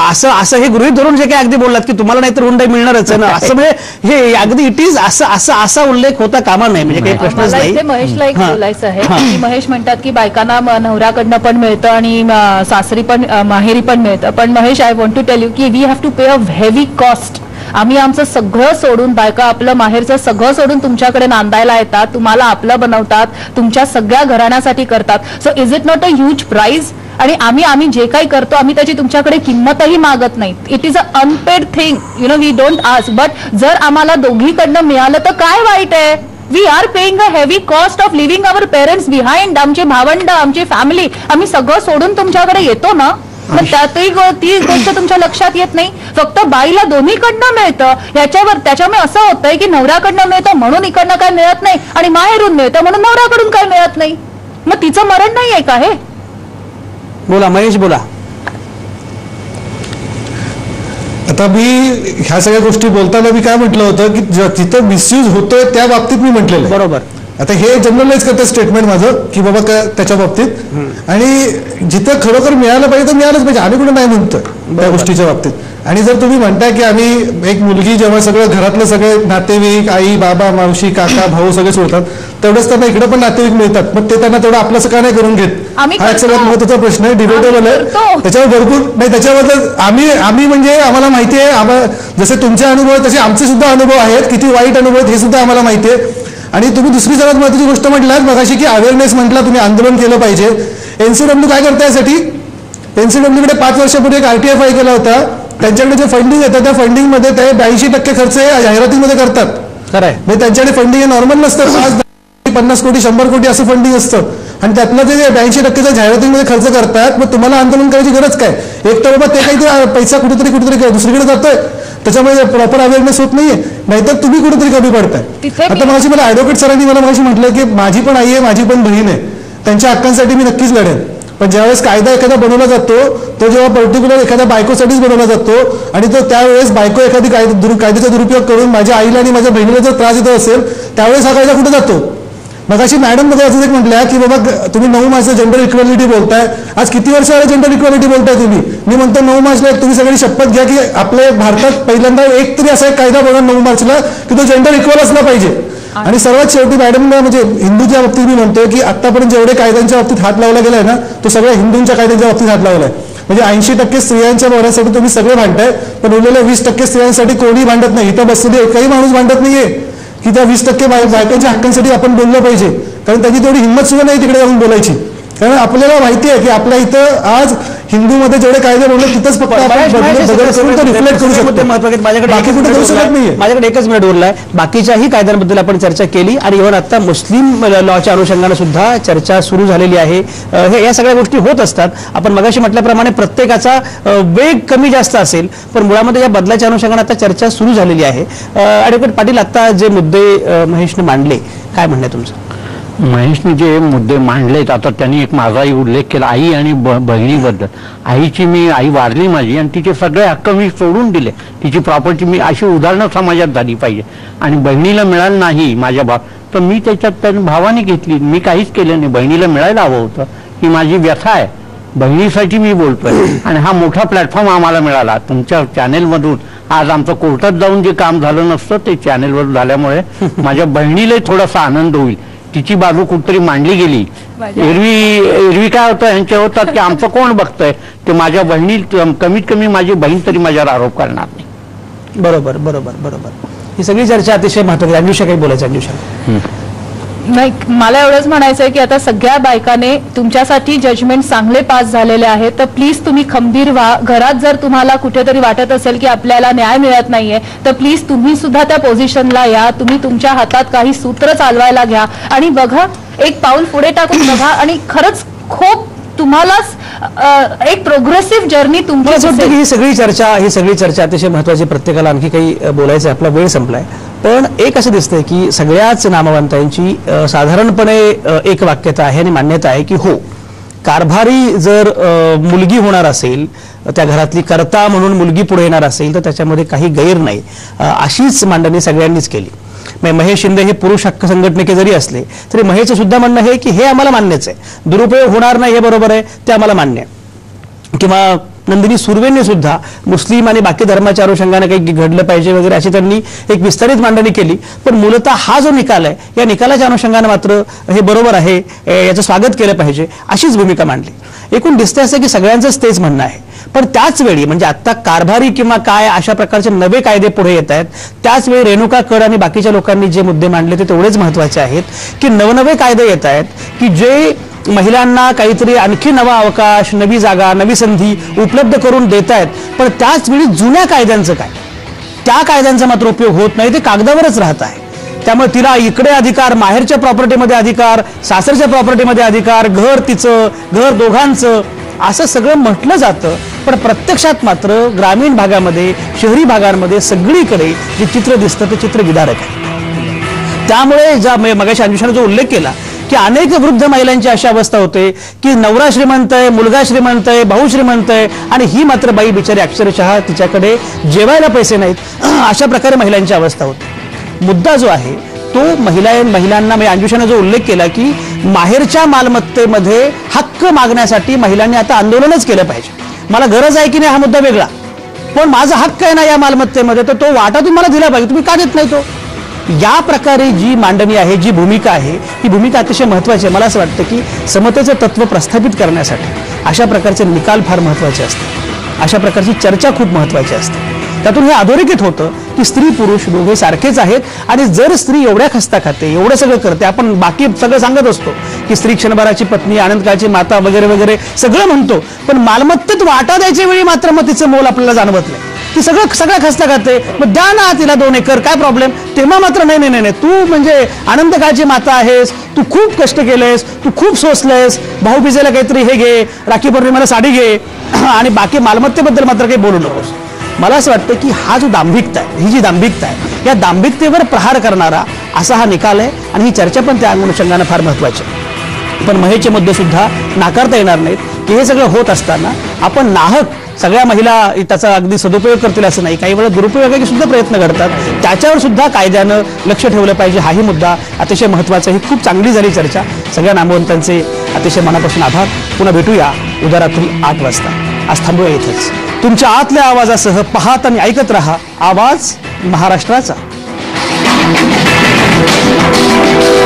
असं हे गृहीत धरून जे काही अगदी बोललात की तुम्हाला नाहीतर हुंडा मिळणारच आहे ना, असं म्हणजे हे अगदी इट इज असा उल्लेख होता कामा नाही, म्हणजे काही प्रश्नच नाही. महेशला एक बोलायचं आहे की महेश म्हणतात की बायकांना नवऱ्याकडनं पण मिळतं आणि सासरी पण माहेरी पण मिळतं, पण Mahesh I want to tell you की we have to pay a heavy cost. आम्ही आमचं सगळं सोडून, बायका आपलं माहेरचं सगळं सोडून तुमच्याकडे नांदायला येतात, तुम्हाला आपलं बनवतात, तुमच्या सगळ्या घराण्यासाठी करतात. So is it not a huge price? आणि आम्ही जे काही करतो आम्ही त्याची तुमच्याकडे किंमतही मागत नाही. It is a unpaid thing, you know, we don't ask. But जर आम्हाला दोघीकडनं मिळालं तर काय वाईट आहे? We are paying a heavy cost of living our parents behind. आमचे भावंड, आमची फॅमिली, आम्ही सगळं सोडून तुमच्याकडे येतो ना, पण ती गोष्ट तुमच्या लक्षात येत नाही. फक्त बाईला दोन्हीकडनं मिळतं, त्याच्यामुळे असं होतंय की नवऱ्याकडनं मिळतं म्हणून इकडनं काय मिळत नाही आणि माहेरून मिळतं म्हणून नवऱ्याकडून काय मिळत नाही. मग तिचं मरण नाही आहे का हे? बोला महेश, बोला. आता मी ह्या सगळ्या गोष्टी बोलताना मी काय म्हटलं होतं की जिथं मिसयूज होतोय त्या बाबतीत मी म्हटलेलं. बरोबर. आता हे जनरलाइज करते स्टेटमेंट माझं की बाबा त्याच्या बाबतीत, आणि जिथं खरोखर मिळालं पाहिजे तर मिळालंच पाहिजे, आम्ही कुठं नाही म्हणतोय त्या गोष्टीच्या बाबतीत. आणि जर तुम्ही म्हणताय की आम्ही एक मुलगी जेव्हा सगळं घरातलं सगळे नातेवाईक, आई बाबा मावशी काका भाऊ सगळे सोडतात, तेवढंच त्यांना इकडे पण नातेवाईक मिळतात, मग ते त्यांना तेवढं आपलं का नाही करून घेत? हा एक सगळ्यात महत्वाचा प्रश्न आहे, डिबेटेबल आहे. त्याच्यावर भरपूर नाही, त्याच्याबद्दल आम्ही म्हणजे आम्हाला माहिती आहे, जसे तुमचे अनुभव आहेत तसे आमचे सुद्धा अनुभव आहेत, किती वाईट अनुभव आहेत हे सुद्धा आम्हाला माहिती आहे. आणि तुम्ही दुसरी सर्वात महत्वाची गोष्ट म्हटलात मगाशी की अवेअरनेस म्हटला, तुम्ही आंदोलन केलं पाहिजे. एनसीडब्ल्यू काय करता यासाठी? एनसीडब्ल्यूकडे 5 वर्षापूर्वी एक आरटीआय फाईल केला होता, त्यांच्याकडे जे फंडिंग येतं त्या फंडिंग मध्ये ते 82% खर्च जाहिरातीमध्ये करतात. खरंय, म्हणजे त्यांच्याकडे फंडिंग हे नॉर्मल नसतं, 50 कोटी 100 कोटी असं फंडिंग असतं, आणि त्यातलं जे 82% जाहिरातीमध्ये खर्च करतात. मग तुम्हाला आंदोलन करायची गरज काय? एक तर बाबा ते काही पैसा कुठेतरी दुसरीकडे जातोय, त्याच्यामुळे प्रॉपर अवेअरनेस होत नाहीये, नाहीतर तुम्ही कुठेतरी कमी पडताय. आता मला ऍडव्होकेट सरांनी मला म्हटलं की माझी पण आई आहे, माझी पण बहीण आहे, त्यांच्या हक्कांसाठी मी नक्कीच लढेन. पण ज्यावेळेस कायदा एखादा बनवला जातो तो जेव्हा पर्टिक्युलर एखाद्या बायकोसाठीच बनवला जातो, आणि तो त्यावेळेस बायको एखादी कायद्याचा दुरुपयोग करून माझ्या आईला आणि माझ्या बहिणीला जर त्रास देत असेल, त्यावेळेस हा कायदा कुठे जातो? मगाशी मॅडम मध्ये असं एक म्हटल्या की बाबा तुम्ही 9 मार्चला जेंडर इक्वॅलिटी बोलताय, आज किती वर्ष आले जेंडर इक्वॅलिटी बोलताय तुम्ही? मी म्हणतो 9 मार्चला तुम्ही सगळी शपथ घ्या की आपल्या भारतात पहिल्यांदा एक तरी असा एक कायदा बनवा 9 मार्चला की तो जेंडर इक्वल असला पाहिजे. आणि सर्वात शेवटी मॅडमला म्हणजे हिंदूच्या बाबतीत मी म्हणतोय की आतापर्यंत जेवढे कायद्यांच्या बाबतीत हात लावला गेलाय ना तो सगळ्या हिंदूंच्या कायद्यांच्या बाबतीत हात लावलाय. म्हणजे 80% स्त्रियांच्या बोलण्यासाठी तुम्ही सगळे भांडताय, पण उरलेल्या 20% स्त्रियांसाठी कोणी भांडत नाही. इथं बसलेली एकही माणूस भांडत नाहीये की त्या 20% बायकांच्या हक्कांसाठी आपण बोललं पाहिजे, कारण त्याची तेवढी हिंमत सुद्धा नाही तिकडे जाऊन बोलायची. कारण आपल्याला माहिती आहे की आपल्या इथं आज हिंदूमध्ये जेवढे कायदे बोलले तिथंच फक्त रिफ्लेक्ट करू शकतो. माझ्याकडे एकच मिनिट उरलाय. बाकीच्याही कायद्यांबद्दल आपण चर्चा केली आणि इव्हन आता मुस्लिम लॉच्या अनुषंगाने सुद्धा चर्चा सुरू झालेली आहे. या सगळ्या गोष्टी होत असतात. आपण मगाशी म्हटल्याप्रमाणे प्रत्येकाचा वेग कमी जास्त असेल, पण मुळामध्ये या बदलाच्या अनुषंगाने आता चर्चा सुरू झालेली आहे. ॲडव्होकेट पाटील, आता जे मुद्दे महेशने मांडले, काय म्हणणं आहे तुमचं? महेशने जे मुद्दे मांडलेत, आता त्यांनी एक माझाही उल्लेख केला आई आणि बहिणीबद्दल. आई वारली माझी आणि तिचे सगळे हक्क मी सोडून दिले. तिची प्रॉपर्टी मी अशी उदाहरणं समाजात झाली पाहिजे. आणि बहिणीला मिळालं नाही माझ्या तर मी त्याच्यात भावाने घेतली. मी काहीच केलं नाही. बहिणीला मिळायला हवं होतं. ही माझी व्यथा आहे. बहिणीसाठी मी बोलतोय आणि हा मोठा प्लॅटफॉर्म आम्हाला मिळाला तुमच्या चॅनेलमधून. आज आमचं कोर्टात जाऊन जे काम झालं नसतं ते चॅनेलवर झाल्यामुळे माझ्या बहिणीला थोडासा आनंद होईल. तिची बाजू कुठतरी मांडली गेली. एरवी काय होतं यांच्या होतात की आमचं कोण बघतंय, ते माझ्या बहिणी, कमीत कमी माझी बहीण तरी माझ्यावर आरोप करणार नाही. बरोबर बरोबर बरोबर. ही सगळी चर्चा अतिशय महत्त्वाची. अंजुषा काही बोलायचं? अंजुषा, नाही, मला एवढंच म्हणायचं आहे की आता सगळ्या बायकाने तुमच्यासाठी जजमेंट चांगले पास झालेले आहे, तर प्लीज तुम्ही खंबीर व्हा. घरात जर तुम्हाला कुठेतरी वाटत असेल की आपल्याला न्याय मिळत नाहीये, तर प्लीज तुम्ही सुद्धा त्या पोझिशनला या. तुम्ही तुमच्या हातात काही सूत्र चालवायला घ्या आणि बघा, एक पाऊल पुढे टाकून बघा आणि खरंच खूप तुम्हालाच एक प्रोग्रेसिव्ह जर्नी तुमची. ही सगळी चर्चा अतिशय महत्वाची. प्रत्येकाला आणखी काही बोलायचं आहे, आपला वेळ संपलाय. पण एक असं दिसतंय की सगळ्याच नामवंतांची साधारणपणे एक वाक्यता आहे आणि मान्यता आहे की हो, कारभारी जर मुलगी होणार असेल, त्या घरातली कर्ता म्हणून मुलगी पुढे येणार असेल, तर त्याच्यामध्ये काही गैर नाही. अशीच मांडणी सगळ्यांनीच केली. महेश शिंदे हे पुरुष हक्क संघटनेचे जरी असले तरी महेशचं सुद्धा म्हणणं आहे की हे आम्हाला मान्यच आहे. दुरुपयोग होणार नाही हे बरोबर आहे, ते आम्हाला मान्य आहे. किंवा नंदिनी सुर्वेंनी सुद्धा मुस्लिम आणि बाकी धर्माच्या अनुषंगाने काही घडलं पाहिजे वगैरे अशी त्यांनी एक विस्तारित मांडणी केली. पण मूलतः हा जो निकाल आहे, या निकालाच्या अनुषंगाने मात्र हे बरोबर आहे, याचं स्वागत केलं पाहिजे, अशीच भूमिका मांडली. एकूण दिसते असं की सगळ्यांचंच तेच म्हणणं आहे. पण त्याच वेळी म्हणजे आता कारभारी किंवा काय अशा प्रकारचे नवे कायदे पुढे येत आहेत, त्याच वेळी रेणुका कड आणि बाकीच्या लोकांनी जे मुद्दे मांडले ते तेवढेच महत्वाचे आहेत की नवनवे कायदे येत आहेत की जे महिलांना काहीतरी आणखी नवा अवकाश, नवी जागा, नवी संधी उपलब्ध करून देत आहेत. पण त्याच वेळी जुन्या कायद्यांचं काय, त्या कायद्यांचा मात्र उपयोग होत नाही, ते कागदावरच राहत आहे. त्यामुळे तिला इकडे अधिकार, माहेरच्या प्रॉपर्टीमध्ये अधिकार, सासरच्या प्रॉपर्टीमध्ये अधिकार, घर तिचं, घर दोघांचं, असं सगळं म्हटलं जातं. पण प्रत्यक्षात मात्र ग्रामीण भागामध्ये, शहरी भागांमध्ये सगळीकडे जे चित्र दिसतं ते चित्र विदारक आहे. त्यामुळे ज्या मगाशी अंजुषाने जो उल्लेख केला की अनेक वृद्ध महिलांची अशी अवस्था होते की नवरा श्रीमंत आहे, मुलगा श्रीमंत आहे, भाऊ श्रीमंत आहे आणि ही मात्र बाई बिचारी अक्षरशः तिच्याकडे जेवायला पैसे नाहीत, अशा प्रकारे महिलांची अवस्था होती. मुद्दा जो आहे तो महिलांना अंजुषाने जो उल्लेख केला की माहेरच्या मालमत्तेमध्ये हक्क मागण्यासाठी महिलांनी आता आंदोलनच केलं पाहिजे. मला गरज आहे की नाही हा मुद्दा वेगळा, पण माझा हक्क आहे ना या मालमत्तेमध्ये, तर तो वाटा तुम्हाला दिला पाहिजे. तुम्ही का देत नाही तो? या प्रकारे जी मांडणी आहे, जी भूमिका आहे, ही भूमिका अतिशय महत्वाची आहे. मला असं वाटतं की समतेचं तत्व प्रस्थापित करण्यासाठी अशा प्रकारचे निकाल फार महत्वाचे असतात. अशा प्रकारची चर्चा खूप महत्वाची असते. त्यातून हे अधोरेखित होतं की स्त्री पुरुष दोघे सारखेच आहेत. आणि जर स्त्री एवढ्या खस्ता खाते, एवढं सगळं करते, आपण बाकी सगळं सांगत असतो की स्त्री क्षणभराची पत्नी, आनंदकाळची माता वगैरे वगैरे सगळं म्हणतो, पण मालमत्तेत वाटा द्यायच्या वेळी मात्र मग तिचं मोल आपल्याला जाणवत नाही. ती सगळं खस्ता खाते, मग द्या ना तिला 2 एकर, काय प्रॉब्लेम? तेव्हा मात्र नाही, तू म्हणजे आनंदकाळची माता आहेस, तू खूप कष्ट केलेस, तू खूप सोसलेस, भाऊबीजेला काहीतरी हे घे, राखी पौर्णिमेला साडी घे आणि बाकी मालमत्तेबद्दल मात्र काही बोलू नकोस. मला असं वाटतं की हा जो दांभिकता आहे, ही जी दांभिकता आहे, या दांभिकतेवर प्रहार करणारा असा हा निकाल आहे आणि ही चर्चा पण त्या अनुषंगाने फार महत्वाची आहे. पण महेशचे मुद्दे सुद्धा नाकारता येणार नाहीत की हे सगळं होत असताना आपण नाहक सगळ्या महिला त्याचा अगदी सदुपयोग करतील असं नाही, काही वेळा दुरुपयोगाचे सुद्धा प्रयत्न करतात. त्याच्यावर सुद्धा कायद्यानं लक्ष ठेवलं पाहिजे. हाही मुद्दा अतिशय महत्वाचा. ही खूप चांगली झाली चर्चा. सगळ्या नामवंतांचे अतिशय मनापासून आभार. पुन्हा भेटूया उद्या रात्री 8 वाजता. आज थांबूया इथेच. तुमच्या आतल्या आवाजासह पाहत आणि ऐकत रहा आवाज महाराष्ट्राचा. आहे